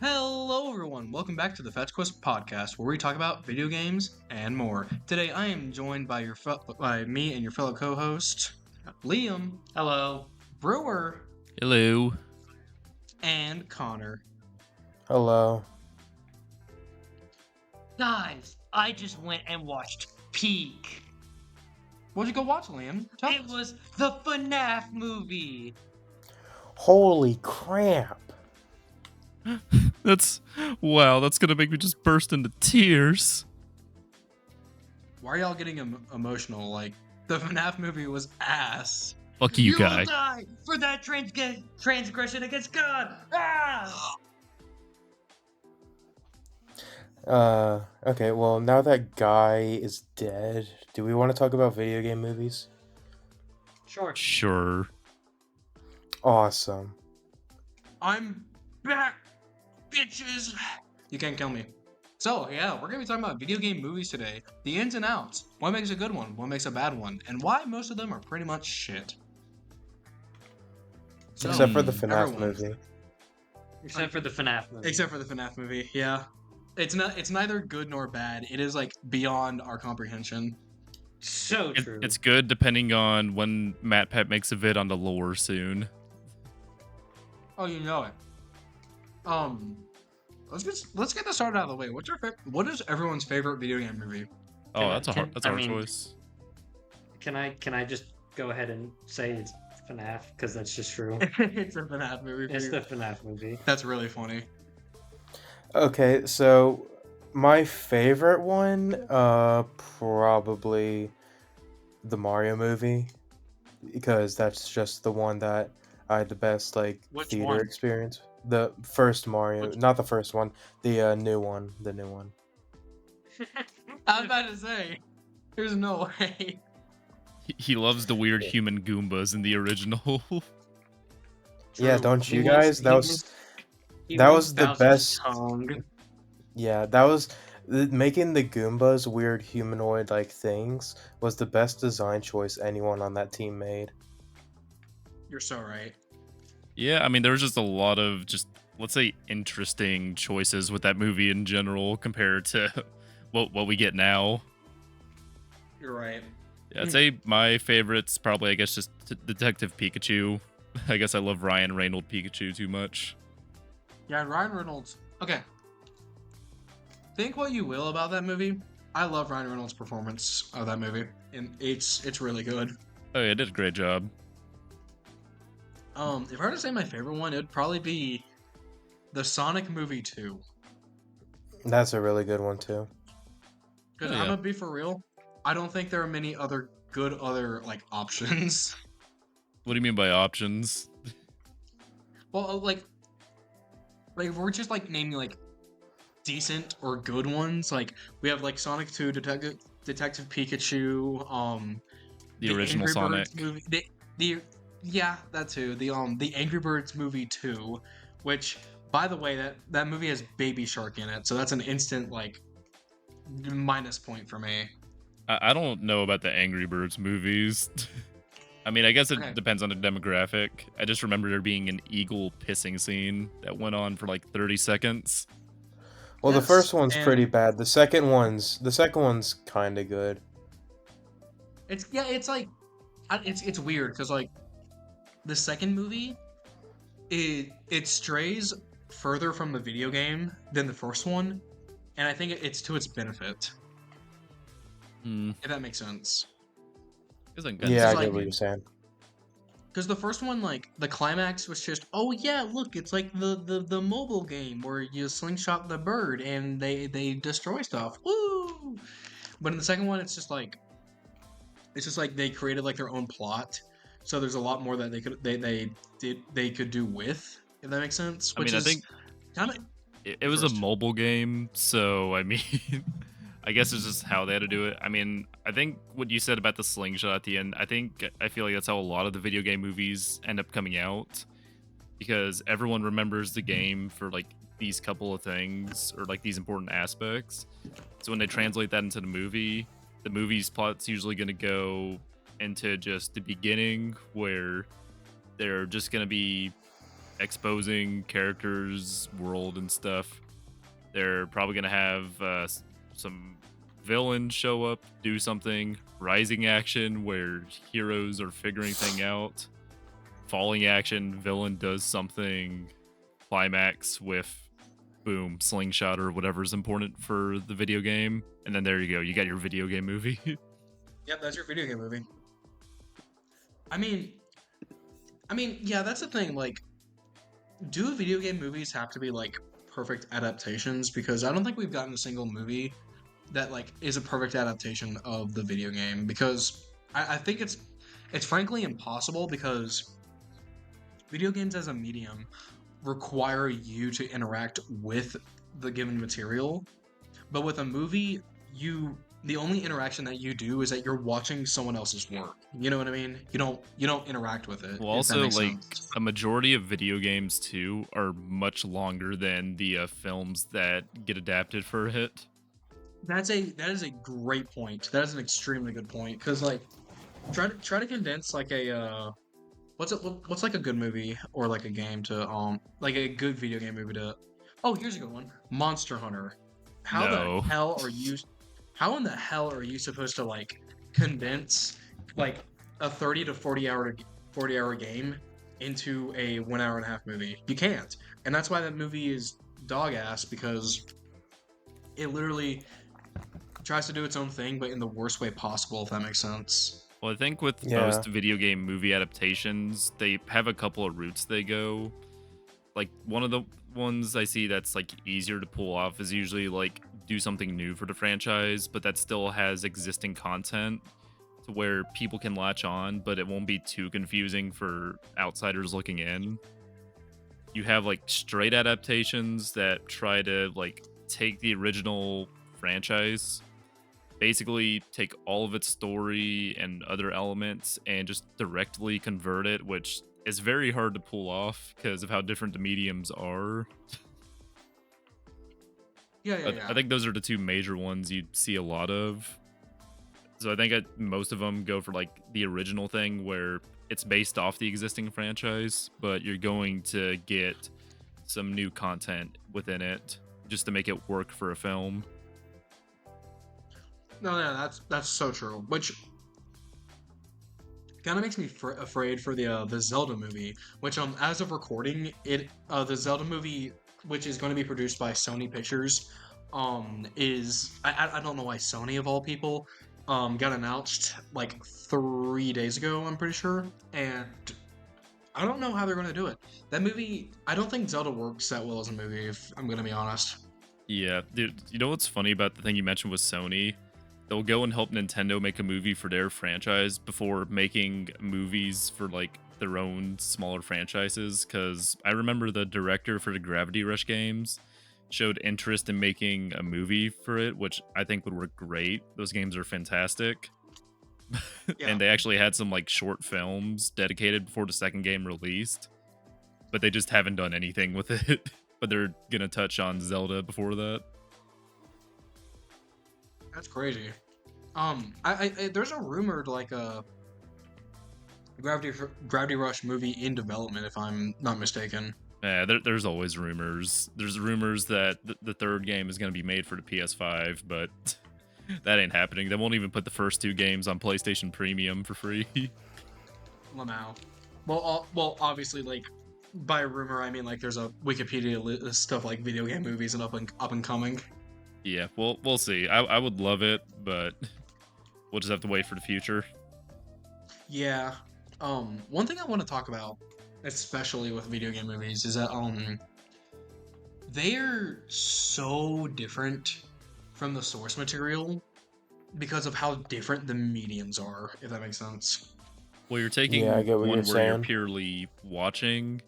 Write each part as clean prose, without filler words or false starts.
Hello, everyone. Welcome back to the Fetch Quest podcast, where we talk about video games and more. Today, I am joined by by me and your fellow co-host, Liam. Hello. Brewer Hello. and Connor. Hello. Guys, I just went and watched Peak. What'd you go watch, Liam? Tell It us. was the FNAF movie. Holy crap. That's gonna make me just burst into tears. Why are y'all getting emotional? Like, the FNAF movie was ass. Fuck you, You will guy. die for that transgression against God. Ah! Okay, well, now that Guy is dead, do we want to talk about video game movies? Sure. Sure. Awesome. I'm back, bitches. You can't kill me. So, yeah, we're going to be talking about video game movies today. The ins and outs. What makes a good one? What makes a bad one? And why most of them are pretty much shit. So, Except for the FNAF everyone. movie. Except for the FNAF movie. Except for the FNAF movie, yeah. It's neither good nor bad. It is like beyond our comprehension. So true. It's good depending on when Matt Pet makes a vid on the lore soon. Oh, you know it. Let's get this started out of the way. What is everyone's favorite video game movie? Oh, that's a hard choice. Can I just go ahead and say it's FNAF because that's just true. It's a FNAF movie. for It's you. the FNAF movie. That's really funny. Okay, so my favorite one, probably the Mario movie. Because that's just the one that I had the best, Which theater one? experience. The first Mario, Which- not the first one, the new one. I was about to say, there's no way. He loves the weird human Goombas in the original. Yeah, True. don't He you wants- guys? he That was wants- He that wants was the Bowser's best. tongue. Yeah, that was making the Goombas weird humanoid like things was the best design choice anyone on that team made. You're so right. Yeah, I mean, there was just a lot of let's say, interesting choices with that movie in general compared to what we get now. You're right. Yeah, I'd say my favorite's probably, I guess, just Detective Pikachu. I guess I love Ryan Reynolds Pikachu too much. Yeah, Ryan Reynolds. Okay. Think what you will about that movie. I love Ryan Reynolds' performance of that movie, and it's really good. Oh yeah, did a great job. If I were to say my favorite one, it would probably be the Sonic movie 2. That's a really good one too. Because Oh, I'm yeah. gonna be for real, I don't think there are many other good options. What do you mean by options? Well, if we're just naming decent or good ones, we have Sonic 2, Detective Pikachu, The original Angry Sonic. Birds movie, yeah, that too. The Angry Birds movie 2, which by the way, that movie has Baby Shark in it, so that's an instant minus point for me. I don't know about the Angry Birds movies. I mean, I guess it Okay. depends on the demographic. I just remember there being an eagle pissing scene that went on for 30 seconds. Well, the Yes, first one's and- pretty bad. The second one's kind of good. It's it's weird because the second movie, it strays further from the video game than the first one, and I think it's to its benefit. Hmm. If that makes sense. Guess I can Yeah, I like- get what you're saying. Because the first one, the climax was just, oh yeah, look, it's like the mobile game where you slingshot the bird and they destroy stuff. Woo! But in the second one, it's just they created their own plot, so there's a lot more that they could do with, if that makes sense. I mean, I think kind of it was a First. mobile game, so I mean, I guess it's just how they had to do it. I mean, I think what you said about the slingshot at the end, I feel like that's how a lot of the video game movies end up coming out, because everyone remembers the game for these couple of things or these important aspects. So when they translate that into the movie's plot's usually going to go into just the beginning where they're just going to be exposing characters, world, and stuff. They're probably gonna have some villains show up, do something, rising action where heroes are figuring thing out, falling action, villain does something, climax with boom, slingshot or whatever's important for the video game, and then there you go, you got your video game movie. Yep, that's your video game movie. I mean, yeah, that's the thing. Like, do video game movies have to be like perfect adaptations? Because I don't think we've gotten a single movie that like is a perfect adaptation of the video game. Because I think it's frankly impossible because video games as a medium require you to interact with the given material. But with a movie, the only interaction that you do is that you're watching someone else's work. You know what I mean? You don't interact with it. Well, If that also, makes like, sense. a majority of video games too are much longer than the films that get adapted for a hit. That is a great point. That is an extremely good point because like try to condense like a what's like a good movie or like a game to like a good video game movie to. Oh, here's a good one. Monster Hunter. How the No. hell are you how in the hell are you supposed to like condense like a 30 to 40 hour game into a 1 hour and a half movie? You can't. And that's why that movie is dog ass because it literally tries to do its own thing, but in the worst way possible, if that makes sense. Well, I think with Yeah. most video game movie adaptations, they have a couple of routes they go. Like one of the ones I see that's like easier to pull off is usually like do something new for the franchise, but that still has existing content to where people can latch on, but it won't be too confusing for outsiders looking in. You have like straight adaptations that try to like take the original franchise, basically take all of its story and other elements and just directly convert it, which is very hard to pull off because of how different the mediums are. Yeah, yeah, But yeah. I think those are the two major ones you'd see a lot of. So I think most of them go for like the original thing where it's based off the existing franchise, but you're going to get some new content within it just to make it work for a film. No, no, that's so true. Which kind of makes me afraid for the Zelda movie. Which as of recording, the Zelda movie, which is going to be produced by Sony Pictures, is I don't know why Sony of all people got announced like 3 days ago. I'm pretty sure, and I don't know how they're going to do it. That movie, I don't think Zelda works that well as a movie. If I'm going to be honest. Yeah, dude, you know what's funny about the thing you mentioned with Sony? They'll go and help Nintendo make a movie for their franchise before making movies for like their own smaller franchises. Because I remember the director for the Gravity Rush games showed interest in making a movie for it, which I think would work great. Those games are fantastic. Yeah. And they actually had some like short films dedicated before the second game released, but they just haven't done anything with it. But they're gonna touch on Zelda before that. That's crazy. There's a rumored like a Gravity Rush movie in development, if I'm not mistaken. Yeah, there's always rumors. There's rumors that the third game is going to be made for the PS5, but that ain't happening. They won't even put the first two games on PlayStation Premium for free. Lamau. Well, obviously, like by rumor, I mean like there's a Wikipedia list of like video game movies and up and coming. Yeah, we'll see. I would love it, but we'll just have to wait for the future. Yeah. One thing I want to talk about, especially with video game movies, is that they're so different from the source material because of how different the mediums are, if that makes sense. Well, you're taking Yeah, I get what one you're where you're saying. purely watching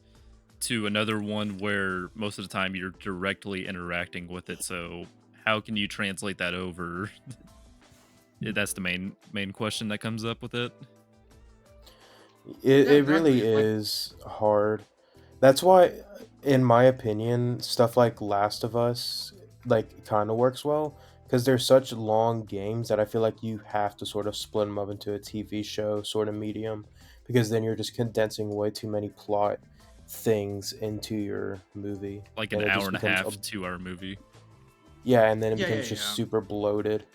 to another one where most of the time you're directly interacting with it. So how can you translate that over? That's the main question that comes up with it. It Yeah, it really exactly. Like, is hard. That's why, in my opinion, stuff like Last of Us like kind of works well because they're such long games that I feel like you have to sort of split them up into a TV show sort of medium because then you're just condensing way too many plot things into your movie. Like Then an it hour just and a becomes half, 2 hour movie. yeah, and then it Yeah, yeah, becomes just yeah. super bloated.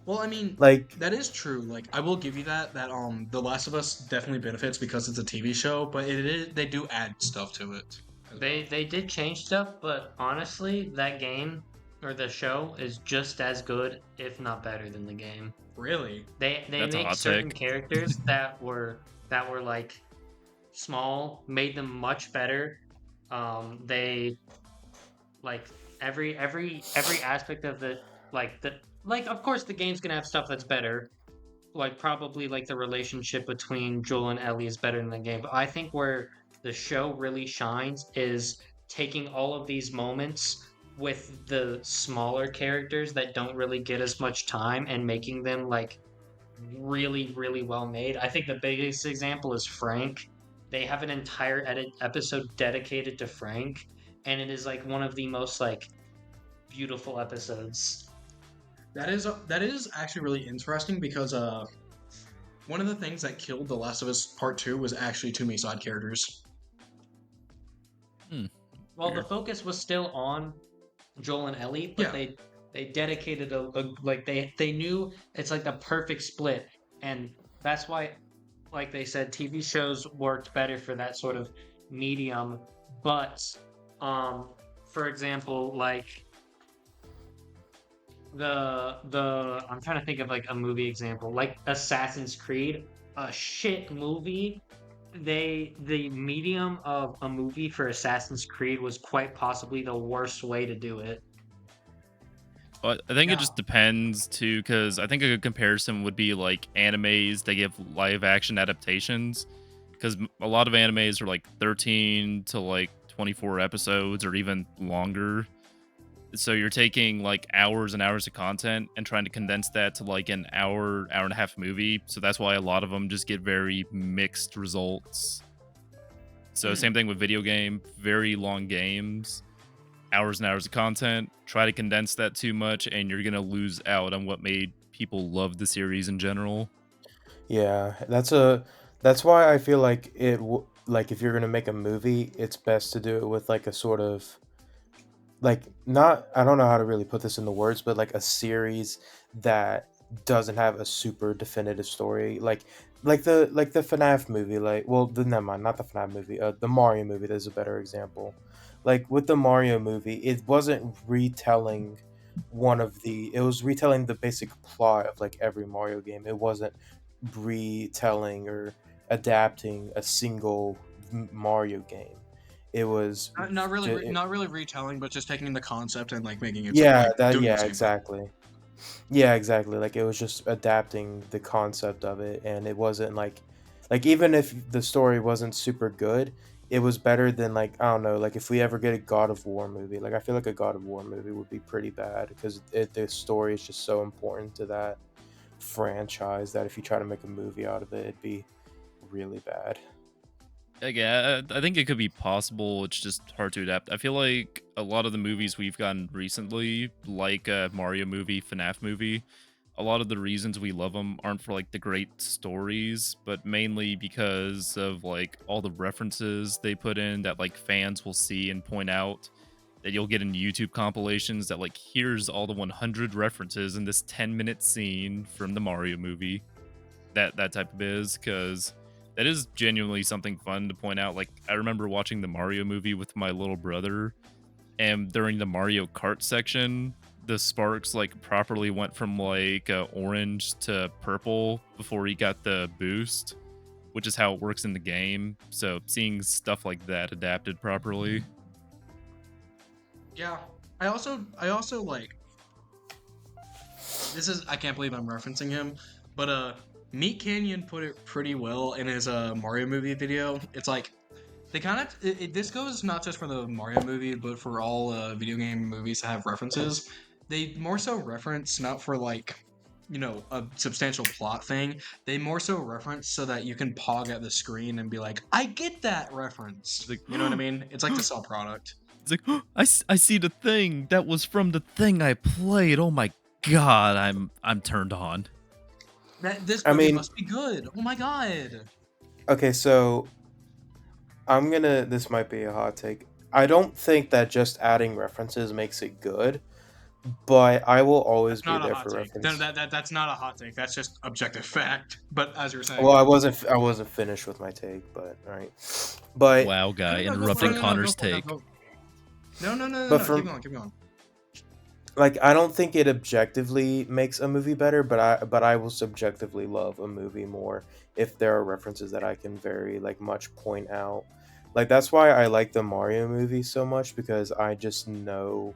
Well, I mean, Like that is true. Like, I will give you that. That The Last of Us definitely benefits because it's a TV show, but they do add stuff to it as well. They did change stuff, but honestly, that game or the show is just as good, if not better than the game. Really? They That's a make hot certain take. characters that were like small, made them much better. They like every aspect of the like of course the game's gonna have stuff that's better. Like probably like the relationship between Joel and Ellie is better than the game. But I think where the show really shines is taking all of these moments with the smaller characters that don't really get as much time and making them like really, really well made. I think the biggest example is Frank. They have an entire episode dedicated to Frank, and it is like one of the most like beautiful episodes. That is actually really interesting because one of the things that killed The Last of Us Part Two was actually too many side characters. Well, the Weird. focus was still on Joel and Ellie, but Yeah. they dedicated a like they knew it's like the perfect split, and that's why, like they said, TV shows worked better for that sort of medium. But, um, for example, like the I'm trying to think of like a movie example, like Assassin's Creed, a shit movie. The medium of a movie for Assassin's Creed was quite possibly the worst way to do it. But I think it Yeah. just depends too, because I think a good comparison would be like animes. They give live action adaptations, because a lot of animes are like 13 to like 24 episodes or even longer. So you're taking like hours and hours of content and trying to condense that to like an hour and a half movie. So that's why a lot of them just get very mixed results. So Hmm. same thing with video game, very long games, hours and hours of content. Try to condense that too much, and you're gonna lose out on what made people love the series in general. yeah, that's why I feel like like if you're gonna make a movie, it's best to do it with like a sort of like not I don't know how to really put this into words, but like a series that doesn't have a super definitive story, like the FNAF movie, like never mind, not the FNAF movie, the Mario movie. There's a better example. Like with the Mario movie, it wasn't retelling it was retelling the basic plot of like every Mario game. It wasn't retelling or adapting a single Mario game. It was Not really retelling, but just taking the concept and like making it yeah, like that doing the yeah, same thing. exactly. Yeah, exactly. Like it was just adapting the concept of it, and it wasn't like even if the story wasn't super good, it was better than like I don't know, like if we ever get a God of War movie. Like I feel like a God of War movie would be pretty bad because the story is just so important to that franchise that if you try to make a movie out of it, it'd be really bad. Again, I think it could be possible. It's just hard to adapt. I feel like a lot of the movies we've gotten recently, like a Mario movie, FNAF movie, a lot of the reasons we love them aren't for like the great stories, but mainly because of like all the references they put in that like fans will see and point out, that you'll get in YouTube compilations that like here's all the 100 references in this 10-minute scene from the Mario movie. That type of biz, because that is genuinely something fun to point out. Like I remember watching the Mario movie with my little brother, and during the Mario Kart section, the sparks like properly went from like orange to purple before he got the boost, which is how it works in the game. So seeing stuff like that adapted properly. Yeah. I also like this is I can't believe I'm referencing him, but Meat Canyon put it pretty well in his Mario movie video. It's like they kind of this goes not just for the Mario movie, but for all video game movies that have references. They more so reference not for like a substantial plot thing. They more so reference so that you can pog at the screen and be like, I get that reference. It's like, You know what I mean? It's like to sell product. it's like, I see the thing that was from the thing I played. Oh my god, I'm turned on. This I movie mean, must be good. Oh my god. okay, so This might be a hot take. I don't think that just adding references makes it good, but I will always That's be not a there hot for take. reference. That's not a hot take. That's just objective fact. But as you were saying, Well, I wasn't finished with my take, but all right. But Wow, guy, no, go for it. interrupting No, go Connor's for it. No, take. go. No. but Keep for going. Keep going. like I don't think it objectively makes a movie better, but I will subjectively love a movie more if there are references that I can very like much point out. Like that's why I like the Mario movie so much, because I just know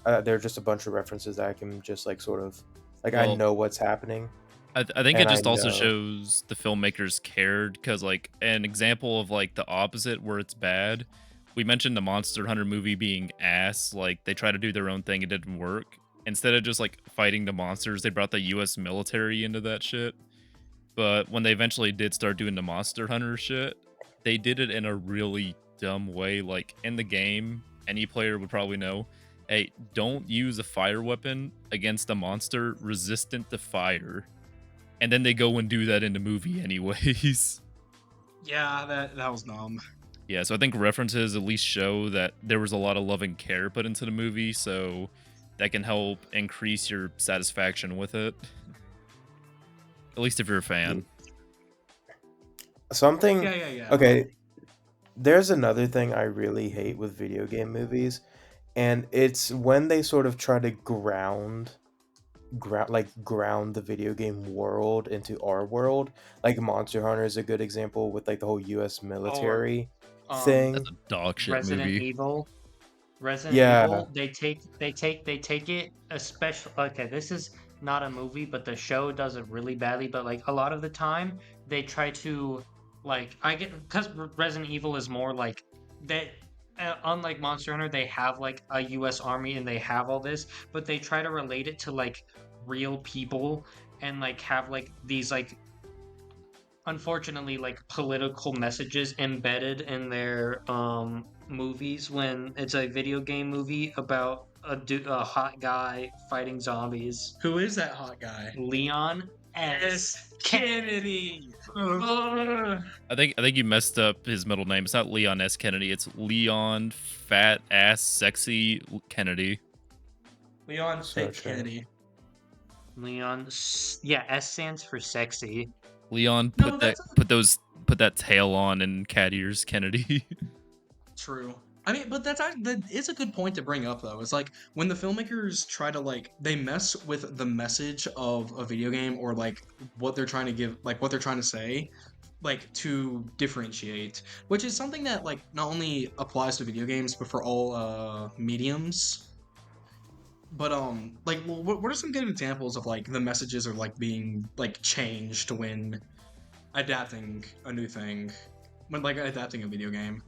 there are just a bunch of references that I can just like sort of like I Well, know what's happening I think it and I just also know. shows the filmmakers cared, because like an example of like the opposite where it's bad. We mentioned the Monster Hunter movie being ass. Like they try to do their own thing, it didn't work. Instead of just like fighting the monsters, they brought the U.S. military into that shit. But when they eventually did start doing the Monster Hunter shit, they did it in a really dumb way. Like in the game, any player would probably know, hey, don't use a fire weapon against a monster resistant to fire. And then they go and do that in the movie anyways. Yeah, that was dumb. Yeah, so I think references at least show that there was a lot of love and care put into the movie, so that can help increase your satisfaction with it. At least if you're a fan. Something Yeah. okay, there's another thing I really hate with video game movies, and it's when they sort of try to ground the video game world into our world. Like Monster Hunter is a good example with like the whole US Or military um, That's thing. a dog shit Resident movie. Evil. Resident Yeah. Evil, they take it, especially, okay, this is not a movie, but the show does it really badly, but like a lot of the time they try to, like, I get, because Resident Evil is more like that, unlike Monster Hunter, they have like a US army and they have all this, but they try to relate it to like real people and like have like these like, unfortunately, like political messages embedded in their movies when it's a video game movie about a hot guy fighting zombies. Who is that hot guy? Leon S. Kennedy. Ugh. I think you messed up his middle name. It's not Leon S. Kennedy, it's Leon Fat Ass Sexy Kennedy. Leon Thick Search it. Kennedy. Yeah, S stands for sexy. Leon No, put that tail on and cat ears Kennedy. true. I mean, but that is a good point to bring up though. It's like when the filmmakers try to like they mess with the message of a video game or like what they're trying to give, like what they're trying to say, like to differentiate, which is something that like not only applies to video games but for all mediums. But like, well, what are some good examples of like the messages are like being like changed when adapting a new thing, when like adapting a video game?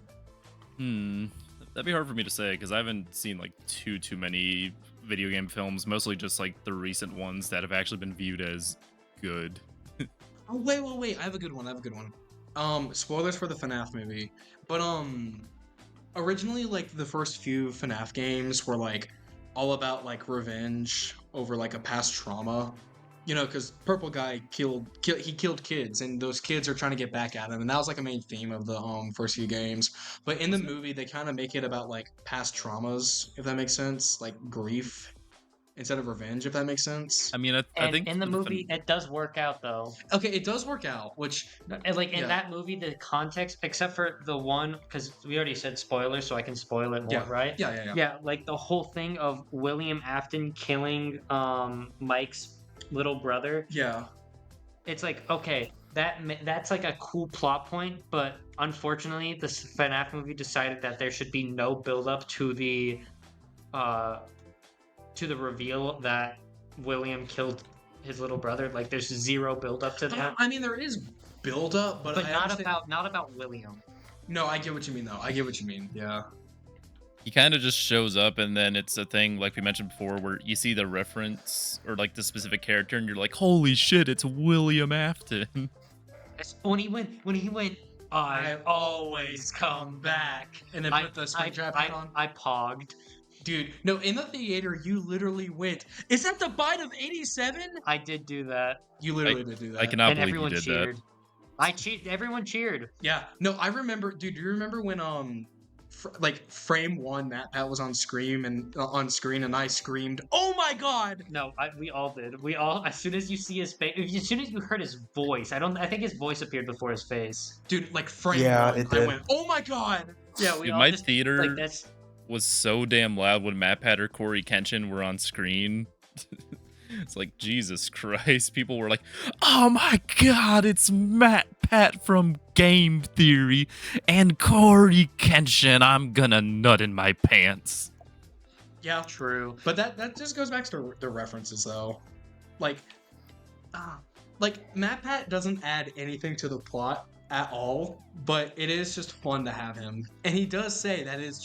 That'd be hard for me to say because I haven't seen like too many video game films, mostly just like the recent ones that have actually been viewed as good. Oh wait! I have a good one. Spoilers for the FNAF movie, but originally like the first few FNAF games were like all about like revenge over like a past trauma. You know, because Purple Guy he killed kids, and those kids are trying to get back at him, and that was like a main theme of the first few games. But in the movie, they kind of make it about like past traumas, if that makes sense, like grief instead of revenge, if that makes sense. I mean, I And think in the for movie, it does work out though. Okay, it does work out, which And like in yeah, that movie, the context, except for the one, because we already said spoilers, so I can spoil it more, yeah, right? yeah. Yeah, like the whole thing of William Afton killing Mike's little brother. Yeah. It's like, okay, that's like a cool plot point, but unfortunately, the FNAF movie decided that there should be no build up uh to the reveal that William killed his little brother. Like there's zero build up to that. I mean, there is build up, but I Not understand. about William. No, I get what you mean, though. I get what you mean. Yeah. he kind of just shows up and then it's a thing like we mentioned before where you see the reference or like the specific character and you're like, holy shit, it's William Afton. When he went, I always come back. And then put the Springtrap hat on. I pogged. Dude, no, in the theater, you literally went, is that the bite of 87? I did do that. You literally did do that. I cannot And believe you everyone did cheered. that. Everyone cheered. Yeah, no, I remember, dude. Do you remember when like frame one that was on on screen, and I screamed, "Oh my god!" No, we all did. We all, as soon as you see his face, as soon as you heard his voice, I think his voice appeared before his face. Dude, like frame Yeah, one, it I did. went, "Oh my god!" Yeah, we Dude, all my just theater that's was so damn loud when Matt Pat or Corey Kenshin were on screen. It's like, Jesus Christ. People were like, oh my god, it's Matt Pat from Game Theory and Corey Kenshin. I'm gonna nut in my pants. Yeah, true. but that just goes back to the references though, like, like Matt Pat doesn't add anything to the plot at all, but it is just fun to have him, and he does say that's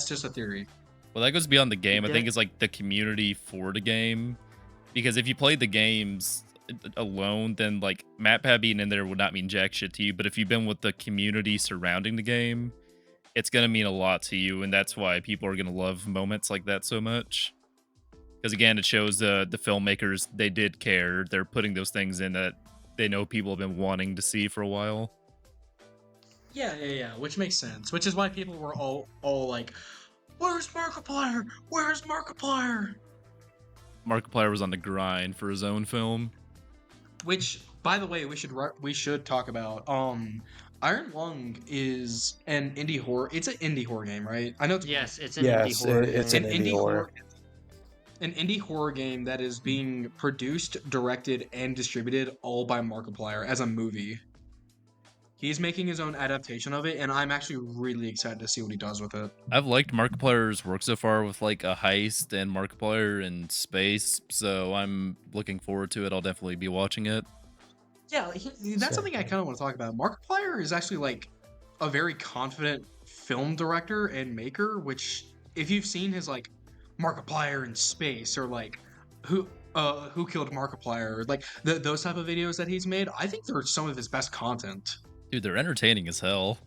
just a theory. Well, that goes beyond the game. I did. think it's like the community for the game. Because if you played the games alone, then like Matt Pat being in there would not mean jack shit to you. But if you've been with the community surrounding the game, it's gonna mean a lot to you, and that's why people are gonna love moments like that so much. Because again, it shows the filmmakers, they did care. They're putting those things in that they know people have been wanting to see for a while. Yeah, which makes sense. Which is why people were all like, "Where's Markiplier? Where's Markiplier?" Markiplier was on the grind for his own film. Which, by the way, we should talk about. Iron Lung is an indie horror. It's an indie horror game, right? I know. Yes, it's an Yes, indie horror. it's an an indie horror. An indie horror game that is being produced, directed, and distributed all by Markiplier as a movie. He's making his own adaptation of it, and I'm actually really excited to see what he does with it. I've liked Markiplier's work so far with like a heist and Markiplier in space, so I'm looking forward to it. I'll definitely be watching it. Yeah, that's something I kind of want to talk about. Markiplier is actually like a very confident film director and maker, which if you've seen his like Markiplier in space or like who killed Markiplier, like those type of videos that he's made, I think they're some of his best content. Dude, they're entertaining as hell.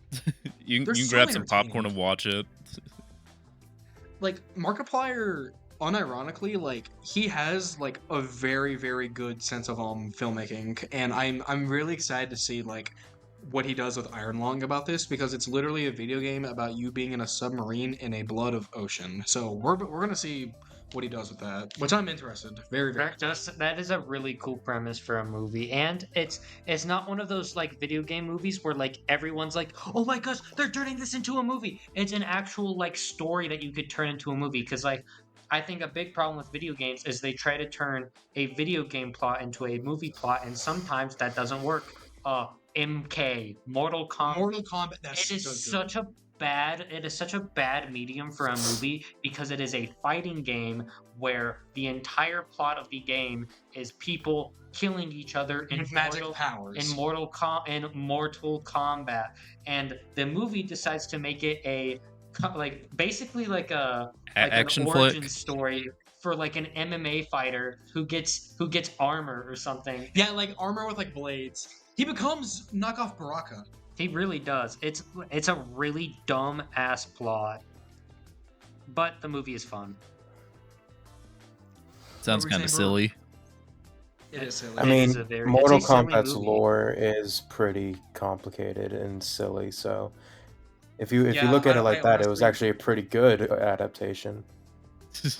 you They're can so grab some entertaining. popcorn and watch it. Like Markiplier, unironically, like he has like a very very good sense of filmmaking, and I'm really excited to see like what he does with Iron Lung about this, because it's literally a video game about you being in a submarine in a blood of ocean. So we're gonna see what he does with that, which I'm interested. Very very. That is a really cool premise for a movie, and it's not one of those like video game movies where like everyone's like, oh my gosh, they're turning this into a movie. It's an actual like story that you could turn into a movie, because like I think a big problem with video games is they try to turn a video game plot into a movie plot, and sometimes that doesn't work. MK, Mortal Kombat. Mortal Kombat. That's It is so good. such a bad medium for a movie, because it is a fighting game where the entire plot of the game is people killing each other in With magic powers. in Mortal Kombat, and the movie decides to make it a like basically like a like Action an flick. origin story for like an MMA fighter who gets armor or something. Yeah, like armor with like blades. He becomes knockoff Baraka. He really does. It's a really dumb ass plot, but the movie is fun. Sounds were you kind of saying, bro? silly. It is silly. I It mean, is a very- Mortal it's a silly Kombat's movie. lore is pretty complicated and silly. So, if you Yeah, look at it I like that, it was honestly- actually a pretty good adaptation.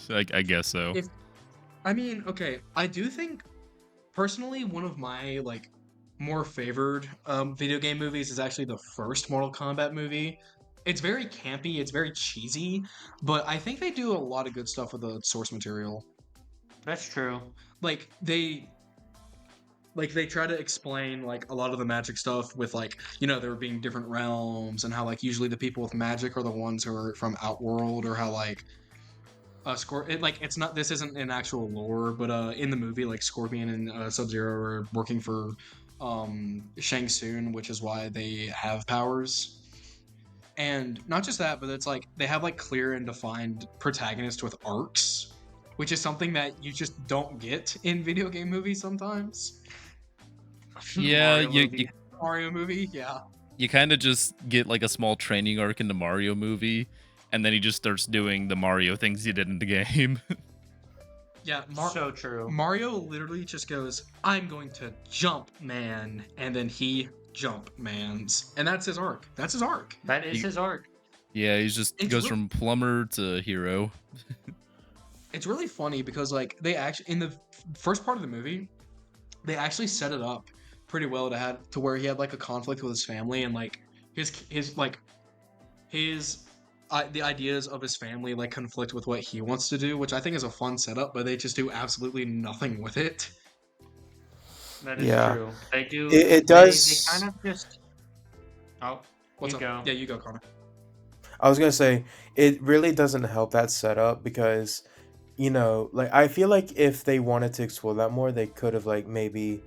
I guess so. I mean, okay, I do think personally one of my like more favored video game movies is actually the first Mortal Kombat movie. It's very campy, it's very cheesy, but I think they do a lot of good stuff with the source material. That's true. Like they try to explain like a lot of the magic stuff with like, you know, there being different realms, and how like usually the people with magic are the ones who are from Outworld, or how like it's not, this isn't an actual lore, but in the movie, like Scorpion and Sub-Zero are working for Shang Tsung, which is why they have powers. And not just that, but it's like they have like clear and defined protagonists with arcs, which is something that you just don't get in video game movies sometimes. Yeah, Mario movie, yeah. you kind of just get like a small training arc in the Mario movie, and then he just starts doing the Mario things he did in the game. Yeah, So true. Mario literally just goes, "I'm going to jump, man," and then he jump man's, and that's his arc. That's his arc. That is his arc. Yeah, he's just It's goes really, from plumber to hero. it's really funny because like they actually in the first part of the movie, they actually set it up pretty well to where he had like a conflict with his family and like his the ideas of his family like conflict with what he wants to do, which I think is a fun setup, but they just do absolutely nothing with it. That is Yeah, true. They do. it They kind does. of just. Oh, What's you up? go. Yeah, you go, Connor. I was gonna say it really doesn't help that setup because like I feel like if they wanted to explore that more, they could have like maybe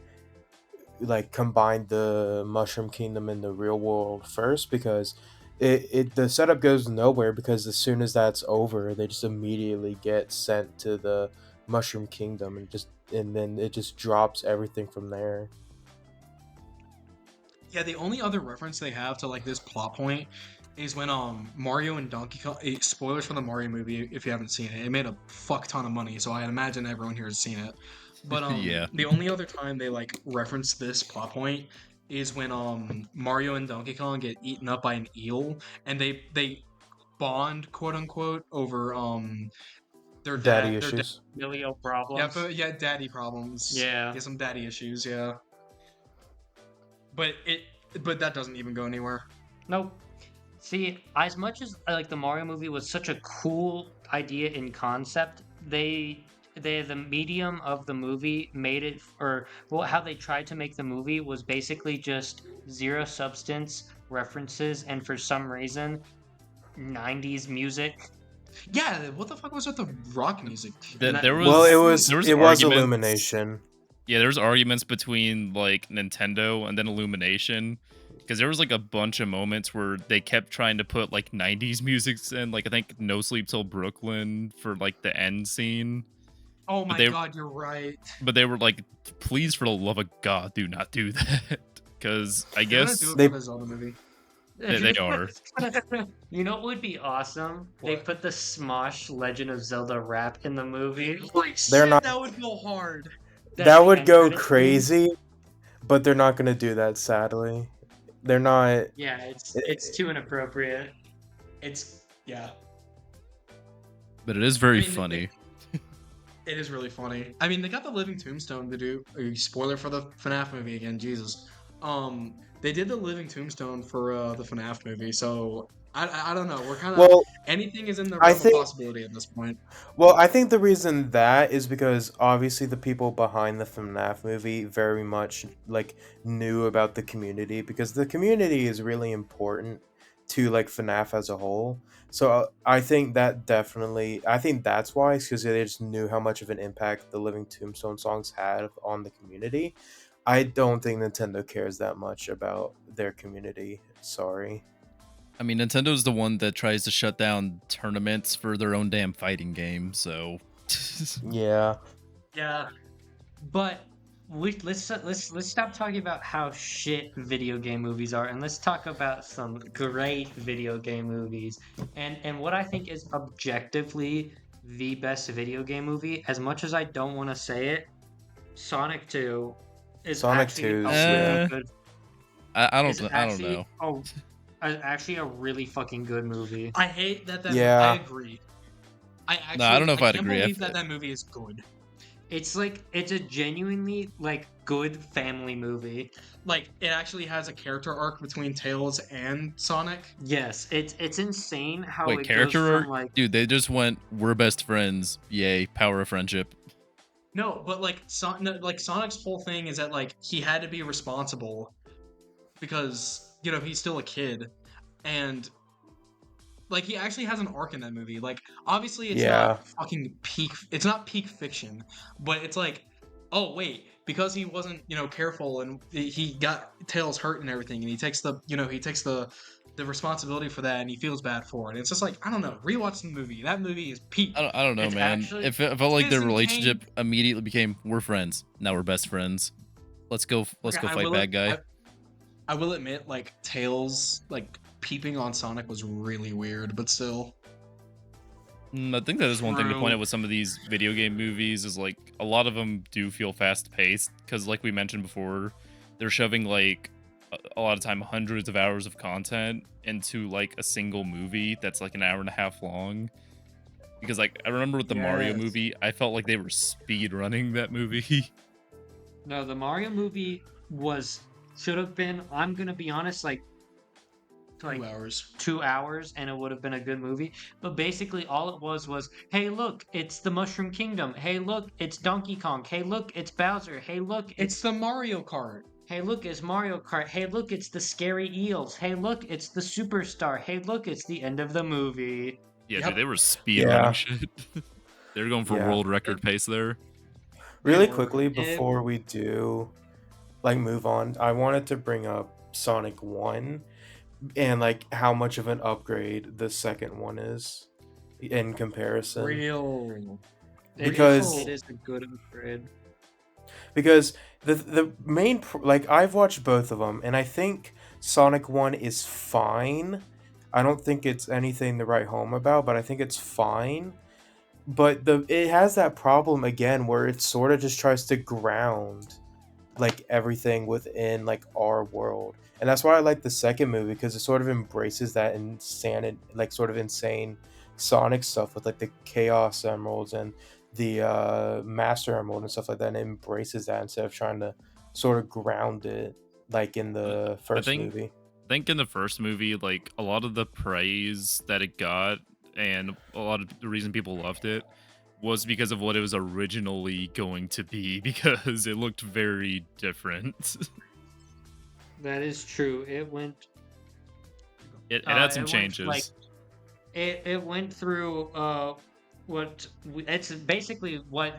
like combined the Mushroom Kingdom and the real world first because the setup goes nowhere because as soon as that's over, they just immediately get sent to the Mushroom Kingdom and then it just drops everything from there. Yeah, the only other reference they have to like this plot point is when Mario and Donkey Kong. Spoilers for the Mario movie if you haven't seen it. It made a fuck ton of money, so I imagine everyone here has seen it. But Yeah. the only other time they like reference this plot point is when Mario and Donkey Kong get eaten up by an eel, and they bond quote unquote over their Daddy dad. issues. Familial Yeah, problems. but yeah, daddy problems. Yeah. Yeah, some daddy issues. Yeah, but but that doesn't even go anywhere. Nope. See, as much as like the Mario movie was such a cool idea in concept, the medium of the movie made it, or well, how they tried to make the movie was basically just zero substance references, and for some reason, 90s music. Yeah, what the fuck was with the rock music? That- There Well, it was was there was it was arguments. Illumination. Yeah, there was arguments between like Nintendo and then Illumination because there was like a bunch of moments where they kept trying to put like 90s music in, like I think No Sleep Till Brooklyn for like the end scene. Oh But my they god, you're right. but they were like, please for the love of God, do not do that. Because I They're gonna do guess it They for the Zelda movie. they are. You know what would be awesome? They What? put the Smosh Legend of Zelda rap in the movie. Holy they're shit, not that would go hard. that The would end go credits scene. crazy, but they're not gonna do that sadly. They're not. Yeah, it's too inappropriate. It's yeah. But it is very I mean, funny. It is really funny. I mean, they got the Living Tombstone to do. Spoiler for the FNAF movie again, Jesus. They did the Living Tombstone for the FNAF movie, so I don't know. We're kind of Well, anything is in the I realm of think. possibility at this point. Well, I think the reason that is because obviously the people behind the FNAF movie very much like knew about the community because the community is really important to like FNAF as a whole. So I think that definitely, I think that's why, because they just knew how much of an impact the Living Tombstone songs had on the community. I don't think Nintendo cares that much about their community. Sorry. I mean, Nintendo's the one that tries to shut down tournaments for their own damn fighting game, so Yeah. Yeah, but let's stop talking about how shit video game movies are, and let's talk about some great video game movies. And what I think is objectively the best video game movie, as much as I don't want to say it, Sonic 2 is Sonic actually 2 a 's, really yeah. good. I Is don't actually know. actually a really fucking good movie. I hate that. I Yeah. agree. I actually. No, I don't know if I'd can't agree. believe that movie is good. It's like it's a genuinely like good family movie. Like it actually has a character arc between Tails and Sonic. Yes, it's insane how Wait, it character goes arc? from like Dude, they just went, we're best friends. Yay, power of friendship. No, but like Sonic's whole thing is that like he had to be responsible because he's still a kid, and like he actually has an arc in that movie. Like obviously it's Yeah. not fucking peak. It's not peak fiction, but it's like, oh wait, because he wasn't careful and he got Tails hurt and everything, and he takes the responsibility for that and he feels bad for it. It's just like I don't know. Rewatch the movie. That movie is peak. I don't know, It's man. actually- It felt like their Citizen relationship Kane. immediately became, we're friends. Now we're best friends. Let's go Okay, fight bad guy. I will admit, like Tails, like peeping on Sonic was really weird, but still. I think that is one thing to point True. out with some of these video game movies is like a lot of them do feel fast paced because like we mentioned before, they're shoving like a lot of time hundreds of hours of content into like a single movie that's like an hour and a half long. Because like I remember with the Mario Yes. movie, I felt like they were speed running that movie. No, the Mario movie should have been. I'm gonna be honest, like 2 hours. 2 hours, and it would have been a good movie. But basically, all it was, hey, look, it's the Mushroom Kingdom. Hey, look, it's Donkey Kong. Hey, look, it's Bowser. Hey, look, It's the Mario Kart. Hey, look, it's Mario Kart. Hey, look, it's the scary eels. Hey, look, it's the superstar. Hey, look, it's the end of the movie. Yeah, dude, Yep. they were speed Yeah. running shit. They were going for Yeah. world record pace there. Really were. quickly It- before we do like move on, I wanted to bring up Sonic 1 and like how much of an upgrade the second one is in comparison. Real. Because- it is a good upgrade. Because the main like I've watched both of them and I think Sonic 1 is fine. I don't think it's anything to write home about, but I think it's fine. But it has that problem again where it sort of just tries to ground like everything within like our world. And that's why I like the second movie, because it sort of embraces that insane Sonic stuff with like the Chaos Emeralds and the Master Emerald and stuff like that, and it embraces that instead of trying to sort of ground it like in the first think- movie. I think in the first movie, like a lot of the praise that it got and a lot of the reason people loved it was because of what it was originally going to be, because it looked very different. That is true. It went. It had some it went, changes. like, it went through it's basically what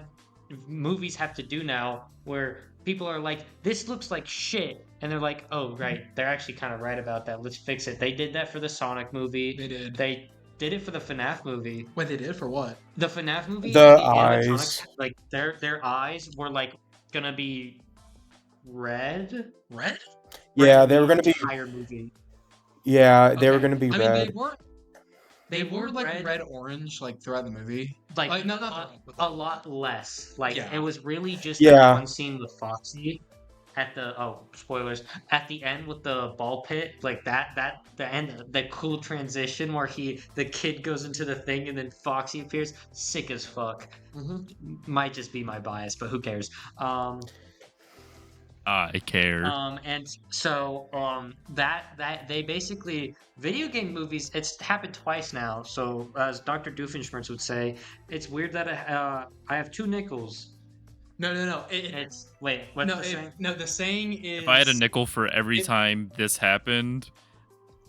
movies have to do now, where people are like, this looks like shit, and they're like, oh right, they're actually kind of right about that, let's fix it. They did that for the Sonic movie. They did it for the FNAF movie. Wait, they did for what? The FNAF movie, The at the animatronics, eyes. like their eyes were like gonna be red. Red? Yeah, red they were the going to be. entire movie. Yeah, they were Okay. going to be I mean, red. they were were like red. red orange like throughout the movie. Like, no, not throughout, but a lot less. Like, Yeah. it was really just Yeah. that one scene with Foxy at the spoilers, at the end with the ball pit, like the end, the cool transition where the kid goes into the thing and then Foxy appears. Sick as fuck. Might just be my bias, but who cares? I care. And so that they basically, video game movies, it's happened twice now. So as Dr. Doofenshmirtz would say, it's weird that I have two nickels. No. It's wait, what's No, the saying? no. The saying is If I had a nickel for every it- time this happened,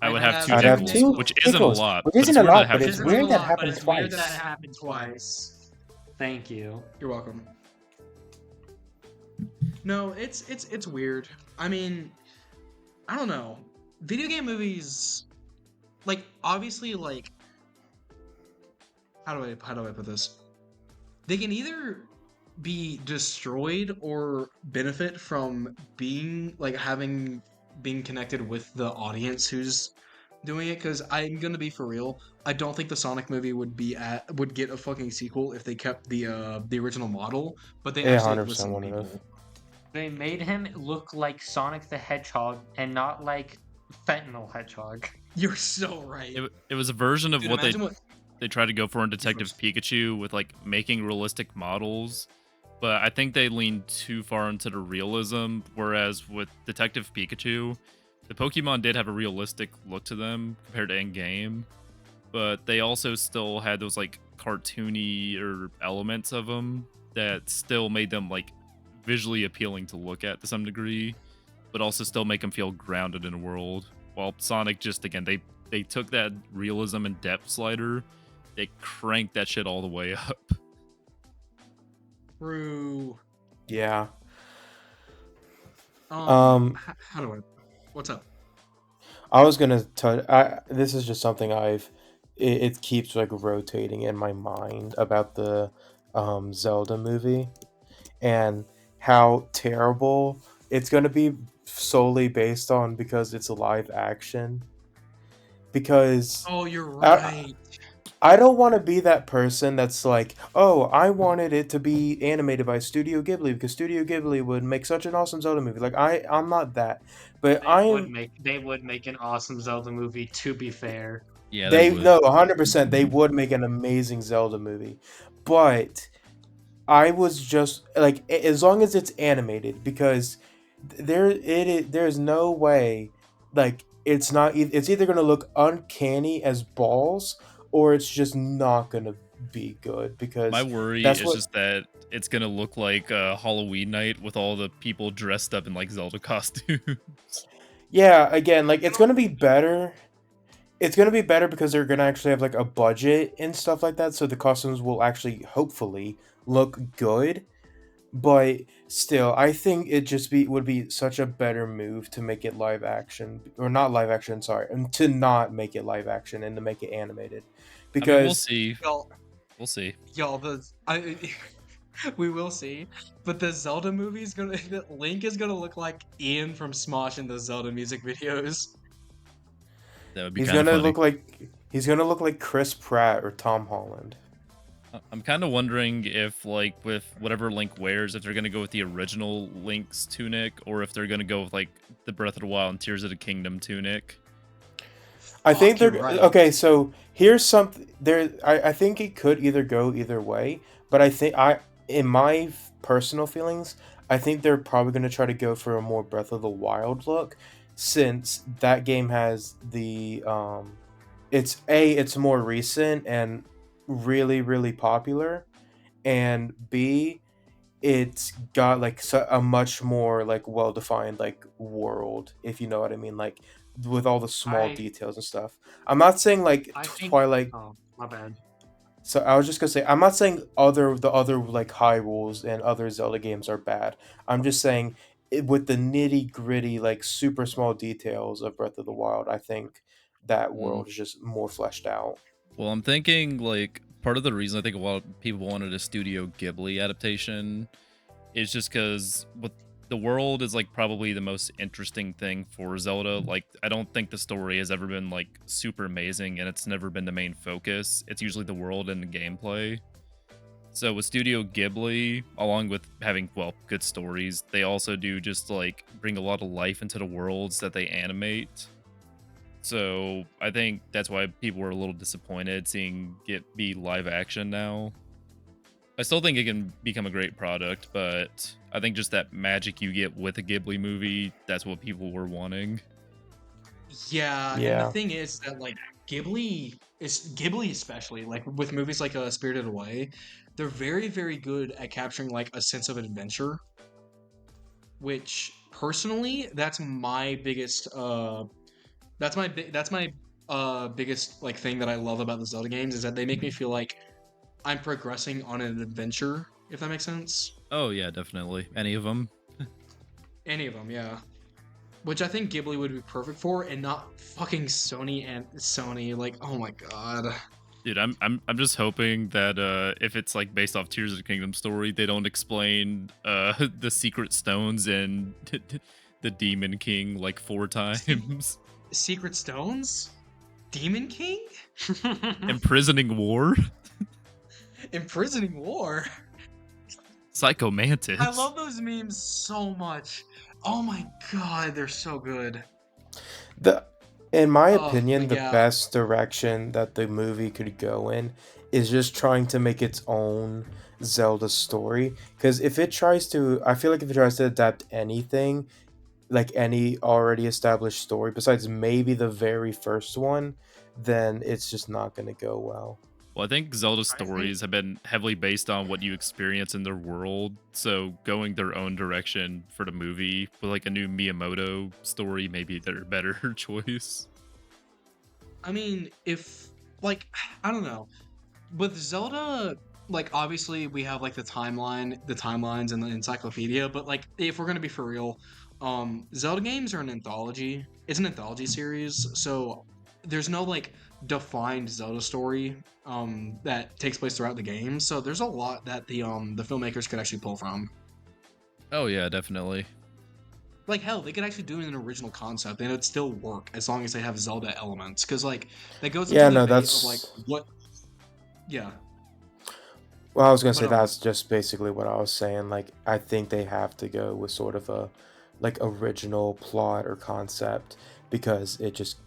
I would I'd have two have I'd have nickels, two which isn't a nickels, lot. which but isn't it's a weird that lot, it but happened it's Isn't weird a that lot, happened But it's weird twice. that it happened twice. Thank you. You're welcome. No, it's weird. I mean, I don't know. Video game movies, like, obviously, like, how do I put this? They can either be destroyed or benefit from being connected with the audience who's doing it. Because I'm gonna be for real, I don't think the Sonic movie would get a fucking sequel if they kept the original model, but they Yeah, actually 100% listened to wouldn't have. people. They made him look like Sonic the Hedgehog and not like Fentanyl Hedgehog. You're so right. It was a version of Dude, what imagine they tried to go for in Detective first. Pikachu with like making realistic models, but I think they leaned too far into the realism. Whereas with Detective Pikachu, the Pokemon did have a realistic look to them compared to in game, but they also still had those like cartoony or elements of them that still made them like visually appealing to look at to some degree, but also still make them feel grounded in a world. While Sonic just, again, they took that realism and depth slider, they cranked that shit all the way up. True. Yeah. How do I? What's up? I was gonna touch. This is just something it keeps like rotating in my mind about the Zelda movie and how terrible it's gonna be solely based on because it's a live action. Because Oh, you're I- right. I don't want to be that person that's like, oh, I wanted it to be animated by Studio Ghibli because Studio Ghibli would make such an awesome Zelda movie. Like I'm not that, but I am. They would make an awesome Zelda movie, to be fair. Yeah, they They would. no, 100%. They would make an amazing Zelda movie, but I was just like, as long as it's animated, because there's no way, like it's not. It's either gonna look uncanny as balls, or it's just not gonna be good My because worry that's is what. just that it's gonna look like a Halloween night with all the people dressed up in like Zelda costumes. Yeah, again, like it's gonna be better. It's gonna be better because they're gonna actually have like a budget and stuff like that, so the costumes will actually hopefully look good. But still, I think it just be would be such a better move to make it live action, or not live action, sorry, and to not make it live action and to make it animated, I mean, we'll because see. Y'all, We'll see. y'all, we will see. But the Zelda movie is gonna, Link is gonna look like Ian from Smosh in the Zelda music videos. That would be he's kind of gonna funny. look like he's gonna look like Chris Pratt or Tom Holland. I'm kind of wondering if, like, with whatever Link wears, if they're gonna go with the original Link's tunic, or if they're gonna go with like the Breath of the Wild and Tears of the Kingdom tunic. I think You're they're right. okay. So here's something. I think it could either go either way, but in my personal feelings, I think they're probably going to try to go for a more Breath of the Wild look, since that game has it's more recent and really popular, and B, it's got like a much more like well defined like world, if you know what I mean, like with all the small I details and stuff. I'm not saying like I think. Twilight. Oh, my bad. So I was just gonna say, I'm not saying the other like Hyrules and other Zelda games are bad. I'm just saying with the nitty gritty like super small details of Breath of the Wild, I think that Mm. world is just more fleshed out. Well, I'm thinking like part of the reason I think a lot of people wanted a Studio Ghibli adaptation is just because what the world is like probably the most interesting thing for Zelda. Like, I don't think the story has ever been like super amazing, and it's never been the main focus. It's usually the world and the gameplay. So with Studio Ghibli, along with having good stories, they also do just like bring a lot of life into the worlds that they animate. So I think that's why people were a little disappointed seeing it be live action now. I still think it can become a great product, but I think just that magic you get with a Ghibli movie, that's what people were wanting. Yeah, and the Yeah. thing is that like Ghibli especially like with movies like Spirited Away, they're very good at capturing like a sense of adventure, which personally that's my biggest like thing that I love about the Zelda games is that they make me feel like I'm progressing on an adventure, if that makes sense. Oh yeah, definitely. Any of them. Any of them, yeah. Which I think Ghibli would be perfect for, and not fucking Sony and Sony. Like, oh my god. Dude, I'm just hoping that if it's like based off Tears of the Kingdom story, they don't explain the secret stones and the Demon King like 4 times. Secret Stones? Demon King? Imprisoning War? Imprisoning War? Psycho Mantis. I love those memes so much. Oh my god, they're so good. The in my Oh, opinion, but the yeah. best direction that the movie could go in is just trying to make its own Zelda story. Because if it tries to, I feel like if it tries to adapt anything, like any already established story, besides maybe the very first one, then it's just not going to go well. Well, I think Zelda I think stories have been heavily based on what you experience in their world. So going their own direction for the movie with like a new Miyamoto story, maybe they're a better choice. I mean, if like I don't know. With Zelda, like obviously we have like the timelines and the encyclopedia, but like if we're gonna be for real, Zelda games are an anthology. It's an anthology series, so there's no like defined Zelda story that takes place throughout the game. So there's a lot that the filmmakers could actually pull from. Oh yeah, definitely. Like hell, they could actually do an original concept and it'd still work as long as they have Zelda elements. Because like that goes into Yeah, the no, debate of like that's what Yeah. Well, I was gonna But say that's just basically what I was saying. Like, I think they have to go with sort of a like original plot or concept because it just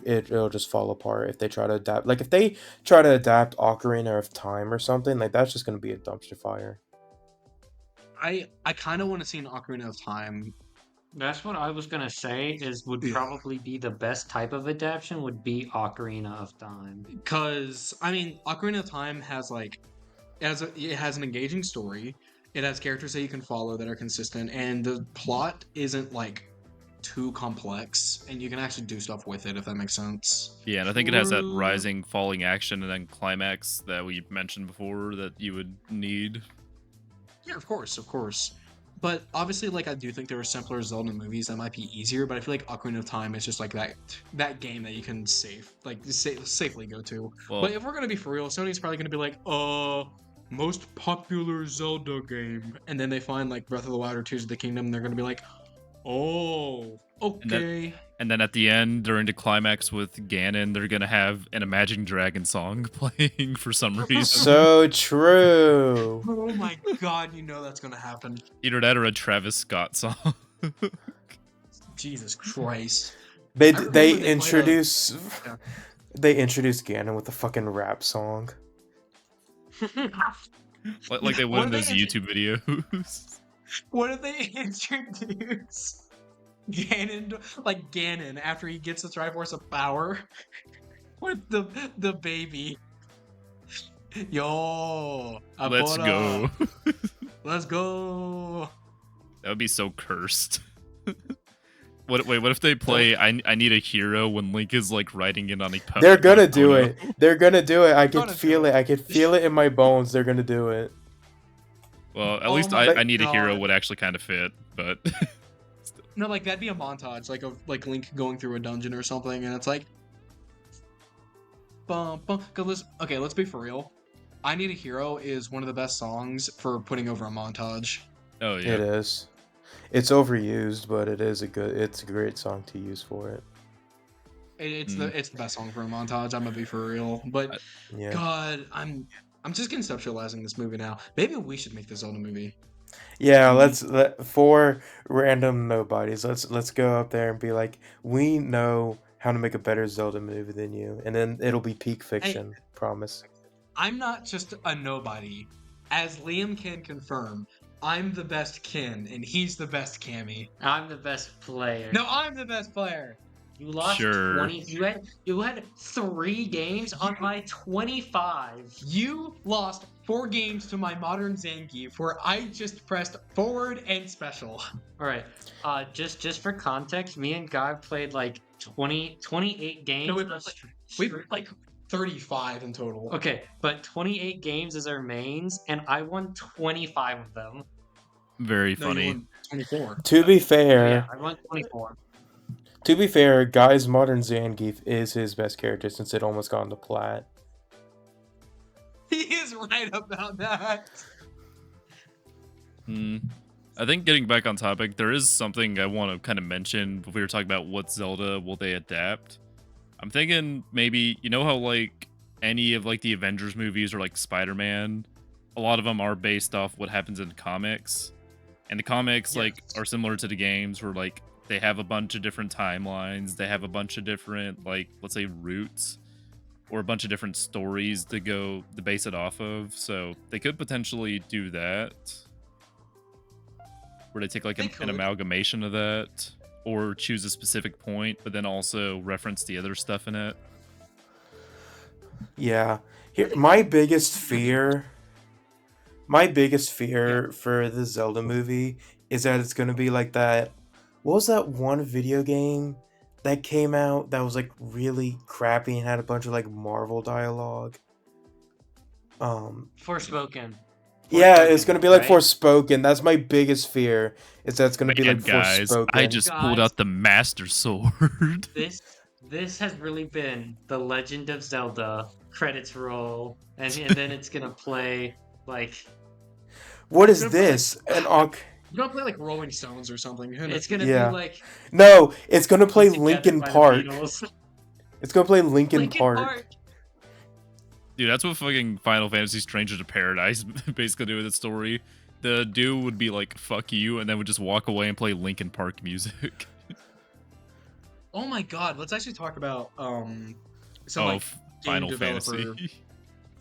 it'll just fall apart if they try to adapt. Like, if they try to adapt Ocarina of Time or something, like that's just gonna be a dumpster fire. I kind of want to see an Ocarina of Time. That's what I was gonna say. Would Yeah. probably be the best type of adaptation. Would be Ocarina of Time. Because I mean, Ocarina of Time has like it has an engaging story. It has characters that you can follow that are consistent, and the plot isn't like too complex, and you can actually do stuff with it if that makes sense. Yeah, and I think it has that True. rising, falling action and then climax that we mentioned before that you would need. Yeah, of course, of course. But obviously, like I do think there are simpler Zelda movies that might be easier. But I feel like Ocarina of Time is just like that game that you can safely go to. Well, But if we're gonna be for real, Sony's probably gonna be like, most popular Zelda game, and then they find like Breath of the Wild or Tears of the Kingdom, and they're gonna be like, oh, okay. and then at the end, during the climax with Ganon, they're gonna have an Imagine Dragon song playing for some reason. So true. Oh my god, you know that's gonna happen. Either that or a Travis Scott song. Jesus Christ. They I remember they they played introduce Yeah. they introduce Ganon with a fucking rap song. like they would What in do those they YouTube videos. What if they introduce Ganon after he gets the Triforce of Power with the baby? Yo, Let's Apora, go. let's go. That would be so cursed. What if they play I Need a Hero when Link is like riding in on a puppet? They're gonna Oh, do no. it. They're gonna do it. I can Gonna feel do it. it. I can feel it in my bones. They're gonna do it. Well, at Oh least my I Need a Hero God. would actually kind of fit, but No, like that'd be a montage, like of like Link going through a dungeon or something, and it's like, bum bum. Okay, let's be for real. I Need a Hero is one of the best songs for putting over a montage. oh It yeah. is. It's overused, but it's a great song to use for it. It's Mm. the best song for a montage. I'm gonna be for real, but I- Yeah. God, I'm just conceptualizing this movie now. Maybe we should make the Zelda movie. Yeah, for random nobodies. Let's go up there and be like, we know how to make a better Zelda movie than you, and then it'll be peak fiction. Promise. I'm not just a nobody. As Liam can confirm, I'm the best Kin, and he's the best Cammy. I'm the best player. No, I'm the best player. You lost Sure. 20. You had 3 games on my 25. You lost 4 games to my modern Zangief, where I just pressed forward and special. All right. Just for context, me and Guy played like 28 games. No, of we played like 35 in total. Okay, but 28 games as our mains, and I won 25 of them. Very No, you funny. won 24. To be Yeah, fair, I won 24. Guy's modern Zangief is his best character since it almost got into plat. He is right about that. I think getting back on topic, there is something I want to kind of mention when we were talking about what Zelda will they adapt. I'm thinking maybe, you know how like any of like the Avengers movies or like Spider-Man, a lot of them are based off what happens in the comics. And the comics like Yes. are similar to the games where like they have a bunch of different timelines, they have a bunch of different like let's say routes or a bunch of different stories to base it off of. So they could potentially do that. Where they take like They an could. amalgamation of that or choose a specific point but then also reference the other stuff in it. Yeah. Here, my biggest fear for the Zelda movie is that it's gonna be like that. What was that one video game that came out that was like really crappy and had a bunch of like Marvel dialogue? Forspoken. Yeah, it's gonna be like right? Forspoken. That's my biggest fear. Is that it's gonna be Man, like guys, Forspoken. I just pulled Guys. out the Master Sword. This has really been the Legend of Zelda credits roll, and then it's gonna play like What is It's gonna be like- this? An Oc? You don't play like Rolling Stones or something. it's gonna Yeah. be like No, it's gonna play put together Linkin by the Park. Beatles. It's gonna play Linkin Linkin Park. Dude, that's what fucking Final Fantasy Stranger to Paradise basically do with its story. The dude would be like, fuck you, and then would just walk away and play Linkin Park music. Oh my god, let's actually talk about some Oh, like game Final Fantasy. developer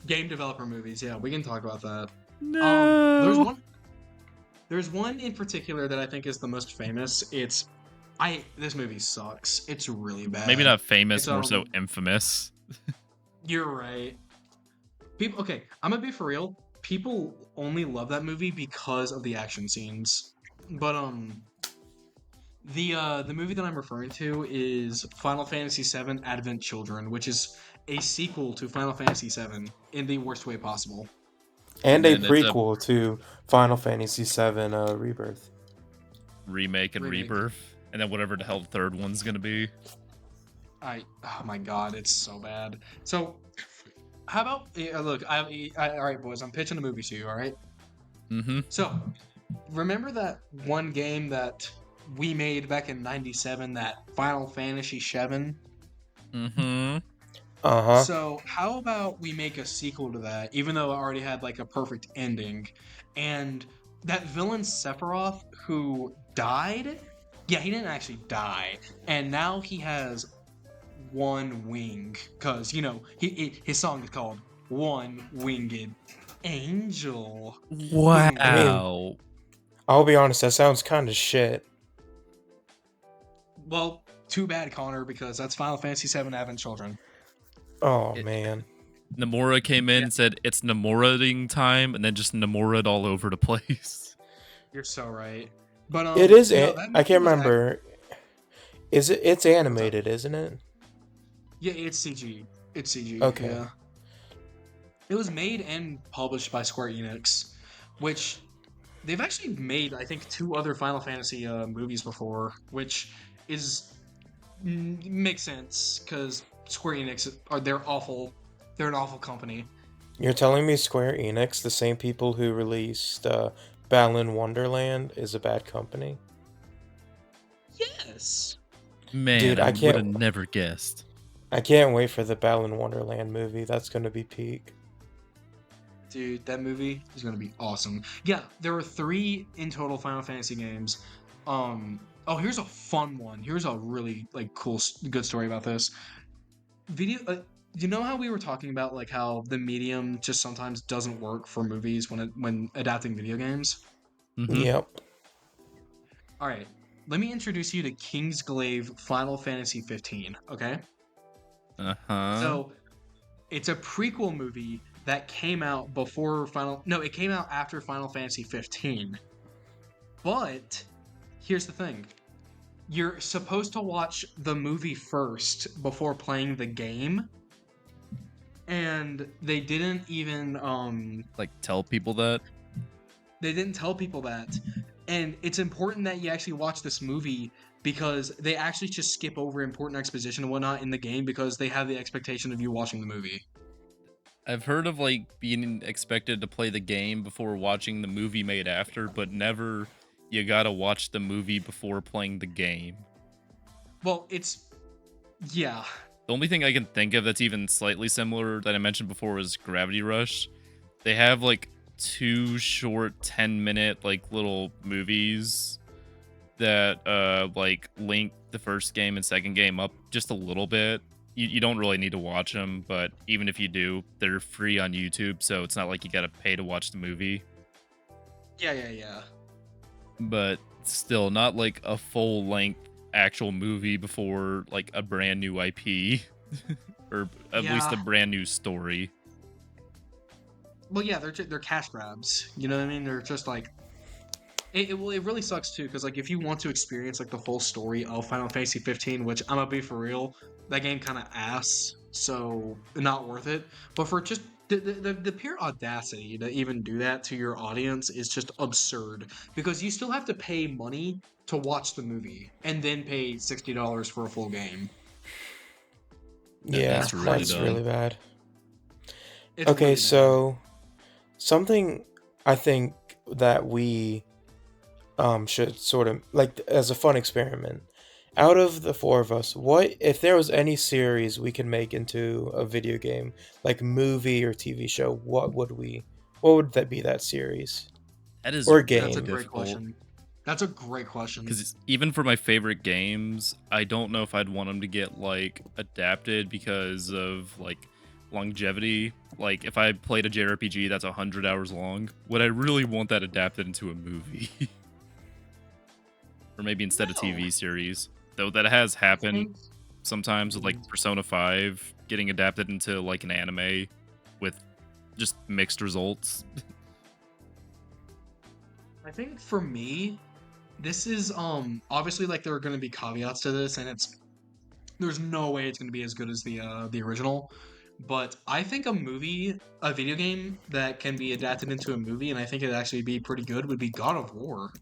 game developer movies. Yeah, we can talk about that. There's No. one in particular that I think is the most famous. This movie sucks. It's really Maybe bad. not famous, It's more so infamous. you're right. People, okay, I'm gonna be for real. People only love that movie because of the action scenes. But the movie that I'm referring to is Final Fantasy VII Advent Children, which is a sequel to Final Fantasy VII in the worst way possible. And a And it's a prequel to Final Fantasy VII Rebirth. remake and Remake. rebirth. And then whatever the hell the third one's gonna be. Oh my god, it's so bad. So, how about look? All right, boys, I'm pitching a movie to you. All right. Mm-hmm. So, remember that one game that we made back in '97, that Final Fantasy VII? Mm-hmm. Uh-huh. So, how about we make a sequel to that, even though it already had like a perfect ending? And that villain Sephiroth who died, yeah, he didn't actually die, and now he has one wing, because his song is called One Winged Angel. I mean, Wow. I'll be honest, that sounds kind of shit. Well, too bad, Connor, because that's Final Fantasy VII Advent Children. Oh, It- man. Nomura came in Yeah. and said it's Nomura-ing time, and then just Nomura'd all over the place. You're so right. But It is, no, I that can't movie was remember. It's animated, isn't it? Yeah, it's CG. It's CG. Okay. Yeah. It was made and published by Square Enix, which they've actually made, I think, 2 other Final Fantasy movies before, which makes sense because Square Enix they're awful. They're an awful company. You're telling me Square Enix, the same people who released Balan Wonderland, is a bad company? Yes. Man, Dude, I I would have can't- never guessed. I can't wait for the Balan Wonderland movie. That's gonna be peak. Dude, that movie is gonna be awesome. Yeah, there were 3 in total Final Fantasy games. Oh, here's a fun one. Here's a really like cool, good story about this. You know how we were talking about like how the medium just sometimes doesn't work for movies when adapting video games? Mm-hmm. Yep. All right, let me introduce you to Kingsglaive Final Fantasy 15. Okay, Uh-huh. so it's a prequel movie that came out before Final. No, it came out after Final Fantasy 15. But here's the thing: you're supposed to watch the movie first before playing the game, and they didn't even Like, tell people that. they didn't tell people that. And it's important that you actually watch this movie because they actually just skip over important exposition and whatnot in the game because they have the expectation of you watching the movie. I've heard of, like, being expected to play the game before watching the movie made after, but never you gotta watch the movie before playing the game. Well, yeah. The only thing I can think of that's even slightly similar that I mentioned before was Gravity Rush. They have, like, 2 short 10-minute, like, little movies that, like, link the first game and second game up just a little bit. You don't really need to watch them, but even if you do, they're free on YouTube, so it's not like you gotta pay to watch the movie. Yeah. But still, not like a full-length actual movie before, like, a brand new IP. Or at least a Yeah. brand new story. Well, yeah, they're cash grabs. You know what I mean? They're just like it really sucks too because like if you want to experience like the whole story of Final Fantasy 15, which I'm gonna be for real, that game kind of ass, so not worth it. But for just the pure audacity to even do that to your audience is just absurd because you still have to pay money to watch the movie and then pay $60 for a full game. Yeah, that's that's really really, dumb. bad. It's Okay, really bad. so something I think that we should sort of like as a fun experiment Out of the four of us, what if there was any series we could make into a video game, like movie or TV show? What would that be? That series That is or That's a game? great difficult question. That's a great question. because even for my favorite games, I don't know if I'd want them to get like adapted because of like longevity. Like if I played a JRPG that's 100 hours long, would I really want that adapted into a movie? Or maybe instead of No. TV series? Though that has happened think sometimes with like Persona 5 getting adapted into like an anime with just mixed results. I think for me, this is obviously like there are going to be caveats to this, and there's no way it's going to be as good as the original. But I think a video game that can be adapted into a movie, and I think it'd actually be pretty good, would be God of War.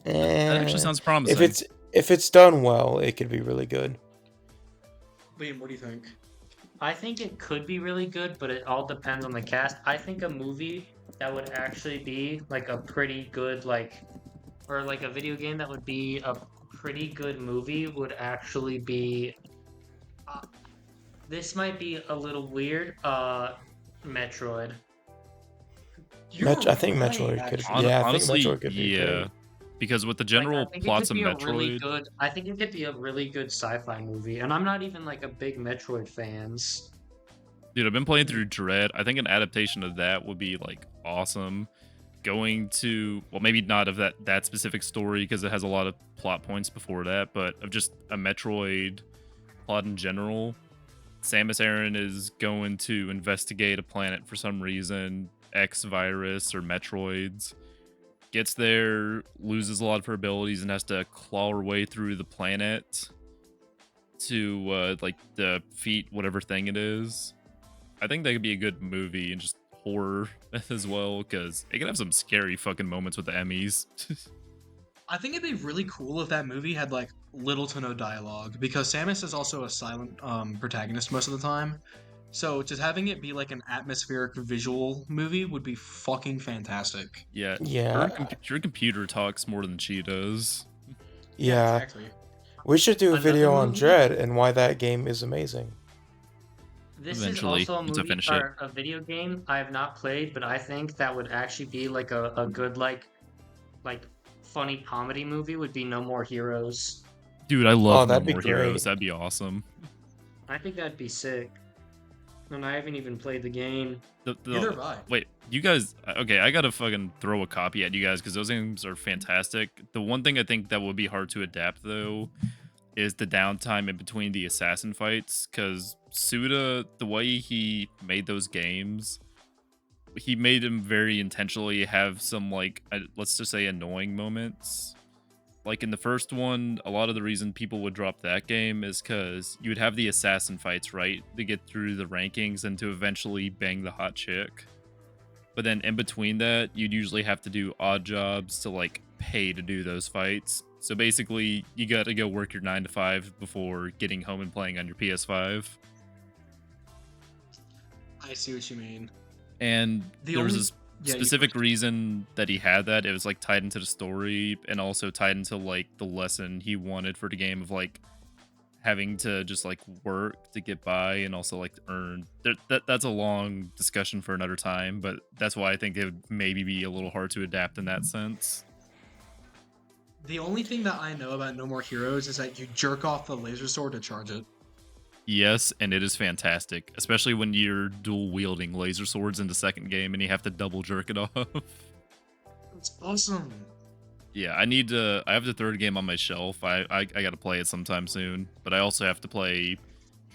That actually Eh, sounds if promising. it's done well, it could be really good. Liam, what do you think? I think it could be really good, but it all depends on the cast. I think a movie that would actually be like a pretty good or like a video game that would be a pretty good movie would actually be. Uh, this might be a little weird. Metroid. You're I think right, Metroid could. actually. Yeah, I think Honestly, Metroid could be yeah. great. Because with the Like I general think it plots could of be a really Metroid, good. I think it could be a really good sci-fi movie, and I'm not even like a big Metroid fans. dude, I've been playing through Dread. I think an adaptation of that would be like awesome. Going to, well, maybe not of that specific story because it has a lot of plot points before that, but of just a Metroid plot in general. Samus Aran is going to investigate a planet for some reason, X virus or Metroids. Gets there, loses a lot of her abilities, and has to claw her way through the planet to like defeat whatever thing it is. I think that could be a good movie and just horror as well, because it can have some scary fucking moments with the Emmys. I think it'd be really cool if that movie had like little to no dialogue, because Samus is also a silent protagonist most of the time. So just having it be like an atmospheric visual movie would be fucking fantastic. Yeah, Yeah, her computer talks more than she does. Yeah, yeah. exactly. We should do a Another video on movie. Dread and why that game is amazing. This is Eventually, also a once I movie finish it. or a video game I have not played, but I think that would actually be like a good like funny comedy movie would be No More Heroes. Dude, I Oh, love No that'd be More Heroes. great. That'd be awesome. I think that'd be sick. And I haven't even played the game. Neither have I. Wait, you guys, okay, I gotta fucking throw a copy at you guys because those games are fantastic. The one thing I think that would be hard to adapt though is the downtime in between the assassin fights, because Suda, the way he made those games, he made him very intentionally have some like let's just say annoying moments. Like in the first one, a lot of the reason people would drop that game is because you would have the assassin fights, right, to get through the rankings and to eventually bang the hot chick. But then in between that, you'd usually have to do odd jobs to like pay to do those fights. So basically, you got to go work your 9 to 5 before getting home and playing on your PS5. I see what you mean. And The there was only- this Yeah, you specific first. reason that he had that. It was like tied into the story and also tied into like the lesson he wanted for the game of like having to just like work to get by and also like earn. That's a long discussion for another time, but that's why I think it would maybe be a little hard to adapt in that sense. The only thing that I know about No More Heroes is that you jerk off the laser sword to charge it. Yes, and it is fantastic, especially when you're dual wielding laser swords in the second game and you have to double jerk it off. It's awesome. Yeah, I have the third game on my shelf. I got to play it sometime soon, but I also have to play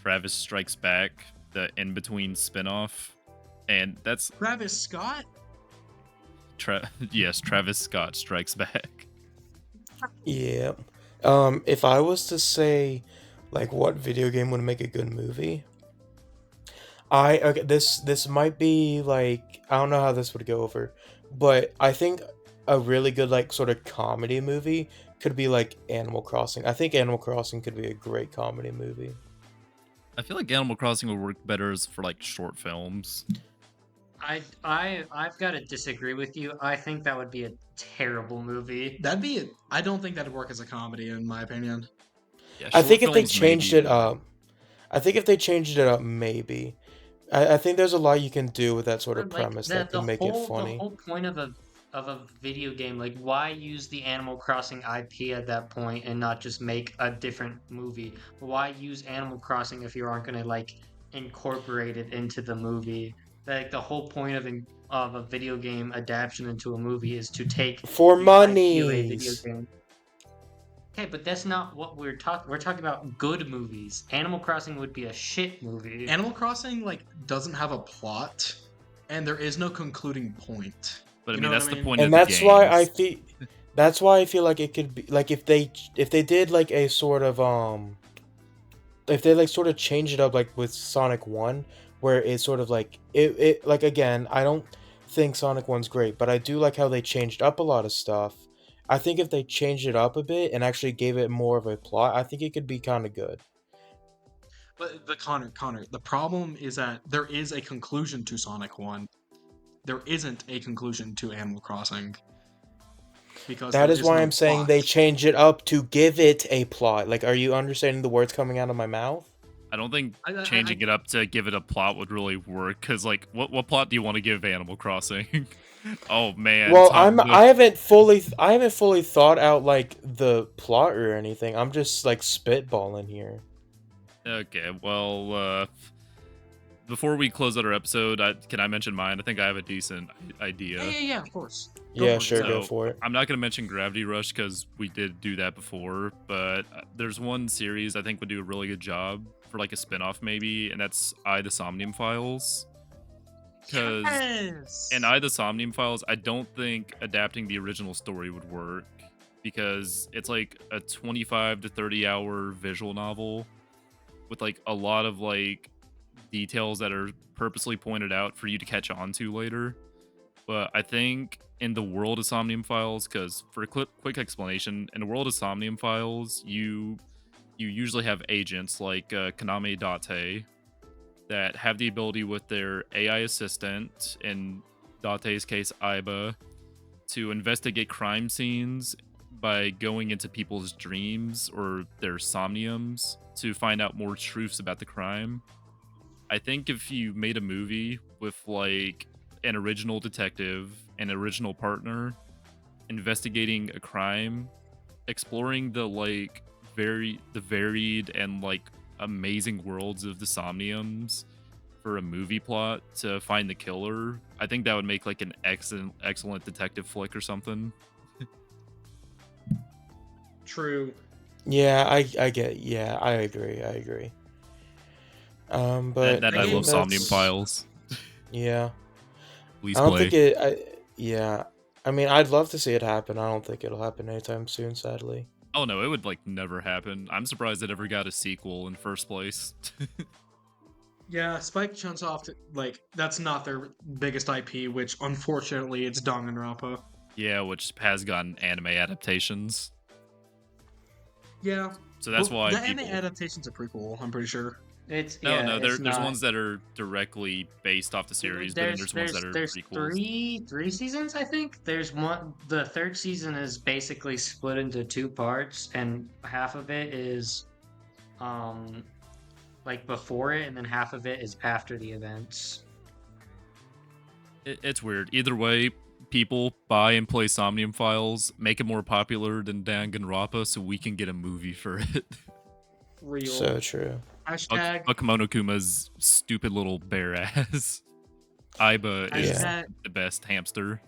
Travis Strikes Back, the in between spin-off. And that's Travis Scott? yes, Travis Scott Strikes Back. Yeah. If I was to say, like, what video game would make a good movie, this might be like, I don't know how this would go over, but I think a really good like sort of comedy movie could be like Animal Crossing. I think Animal Crossing could be a great comedy movie. I feel like Animal Crossing would work better for like short films. I've got to disagree with you. I think that would be a terrible movie. That'd be it. I don't think that'd work as a comedy, in my opinion. Yeah, I short think if they films changed maybe, it but up, I think if they changed it up, maybe. I think there's a lot you can do with that sort Or of like premise that could make it the funny. whole point of a video game, like why use the Animal Crossing IP at that point and not just make a different movie? Why use Animal Crossing if you aren't gonna like incorporate it into the movie? Like the whole point of a video game adaptation into a movie is to take For the IP of a video monies. game. Okay, but that's not what we're talking. We're talking about good movies. Animal Crossing would be a shit movie. Animal Crossing like doesn't have a plot, and there is no concluding point. I You mean know what that's I the mean? point of And the games. that's why I feel like it could be like if they did like a sort of if they like sort of change it up like with Sonic 1 where it's sort of like it like again, I don't think Sonic 1's great, but I do like how they changed up a lot of stuff. I think if they changed it up a bit and actually gave it more of a plot, I think it could be kind of good. But Connor, the problem is that there is a conclusion to Sonic 1. There isn't a conclusion to Animal Crossing because That there is is why no I'm saying they plot. change it up to give it a plot. Like, are you understanding the words coming out of my mouth? I don't think I changing it up to give it a plot would really work because, like, what plot do you want to give Animal Crossing? Oh man, Well, Tom Nook. I haven't fully thought out like the plot or anything. I'm just like spitballing here. Okay, well, before we close out our episode, can I mention mine? I think I have a decent idea. yeah, of course. Yeah, for it, sure, Zach. go So for it. I'm not gonna mention Gravity Rush because we did do that before, but there's one series I think would do a really good job for like a spin-off maybe, and that's the Somnium Files. Because Yes. in the Somnium Files, I don't think adapting the original story would work because it's like a 25 to 30 hour visual novel with like a lot of like details that are purposely pointed out for you to catch on to later. But I think in the world of Somnium Files, because for a quick explanation, in the world of Somnium Files, you usually have agents like Kaname Date that have the ability with their AI assistant, in Date's case Aiba, to investigate crime scenes by going into people's dreams or their somniums to find out more truths about the crime. I think if you made a movie with like an original detective, an original partner, investigating a crime, exploring the like the varied and like amazing worlds of the somniums for a movie plot to find the killer, I think that would make like an excellent detective flick or something. True. Yeah, I agree. But That That I game love Somnium that's Files. yeah. Please I don't play. think it. Yeah. I mean, I'd love to see it happen. I don't think it'll happen anytime soon, sadly. Oh no, it would like never happen. I'm surprised it ever got a sequel in first place. Yeah, Spike Chunsoft, like, that's not their biggest IP, which unfortunately it's Danganronpa. Yeah, which has gotten anime adaptations. Yeah. So that's Well, why the anime people. adaptation's a prequel, I'm pretty sure. It's No, yeah, no, it's there's not. ones that are directly based off the series, but then there's ones that are There's prequels. three seasons, I think. There's one. The third season is basically split into two parts, and half of it is um like before it, and then half of it is after the events. It's weird. Either way, people buy and play Somnium Files, make it more popular than Danganronpa, so we can get a movie for it. Real. So true. Hashtag, Fuck Monokuma's stupid little bear ass. Aiba is hashtag, the best hamster.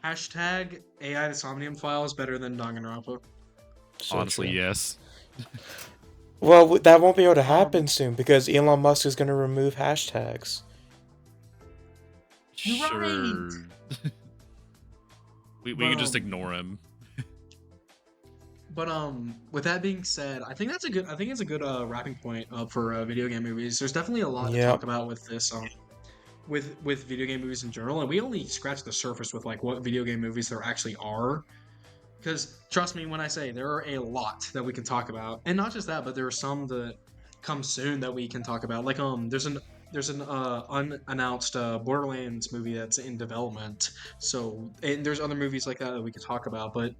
hashtag AI the Somnium File is better than Danganronpa. So Honestly, true. yes. Well, that won't be able to Um, happen soon because Elon Musk is going to remove hashtags. You're Sure. right. we But, can just ignore him. But with that being said, I think it's a good wrapping point for video game movies. There's definitely a lot to Yep. talk about with this with video game movies in general, and we only scratched the surface with like what video game movies there actually are. Because trust me when I say there are a lot that we can talk about, and not just that, but there are some that come soon that we can talk about. Like there's there's an unannounced Borderlands movie that's in development. So, and there's other movies like that we could talk about. But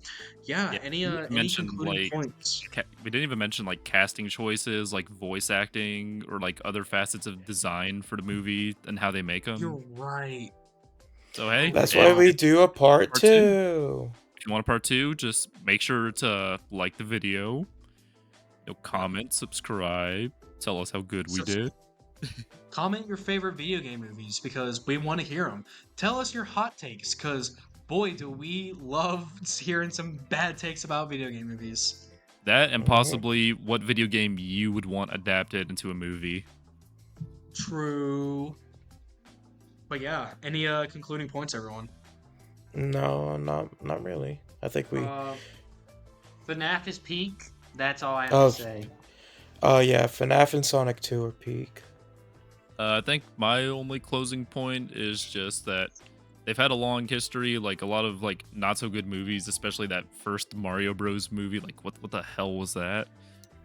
yeah, Yeah, any we didn't even any mention, concluding like, points? we didn't even mention like casting choices, like voice acting, or like other facets of design for the movie and how they make them. You're right. So hey, That's Oh, why wow. we do a part Part two. 2. If you want a part 2, just make sure to like the video, comment, subscribe, tell us how good we Subs- did. Comment your favorite video game movies because we want to hear them. Tell us your hot takes because boy, do we love hearing some bad takes about video game movies. That and Mhm. possibly what video game you would want adapted into a movie. True. But yeah, any concluding points, everyone? No, not really. I think we. FNAF is peak. That's all I have Oh. to say. Oh yeah, FNAF and Sonic 2 are peak. I think my only closing point is just that they've had a long history, like a lot of like not so good movies, especially that first Mario Bros movie. Like what the hell was that?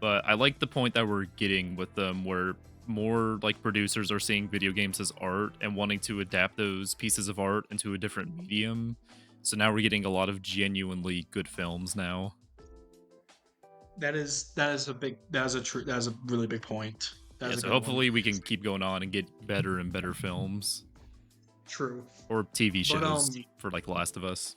But I like the point that we're getting with them, where more like producers are seeing video games as art and wanting to adapt those pieces of art into a different medium. So now we're getting a lot of genuinely good films now. That is a really big point. That Yeah, is a so good one. hopefully we can keep going on and get better and better films True. or TV But, shows for like Last of Us.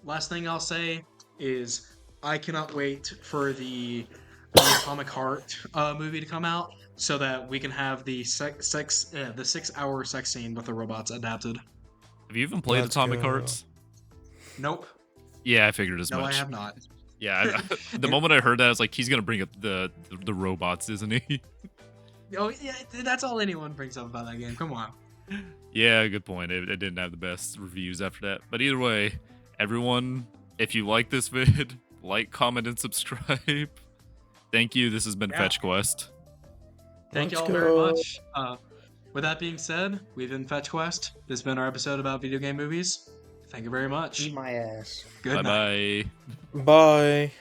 Last thing I'll say is I cannot wait for the Atomic Heart movie to come out so that we can have the 6-hour sex scene with the robots adapted. Have you even played Let's Atomic go. Hearts? Nope. Yeah, I figured as No, much. I have not. Yeah, the moment I heard that, I was like, he's gonna bring up the robots, isn't he? Oh yeah, that's all anyone brings up about that game. Come on. Yeah, good point. It didn't have the best reviews after that. But either way, everyone, if you like this vid, like, comment, and subscribe. Thank you. This has been Yeah. Fetch Quest. Thank you Let's all very go. much. With that being said, we've been Fetch Quest. This has been our episode about video game movies. Thank you very much. Eat my ass. Good Bye night. bye. Bye.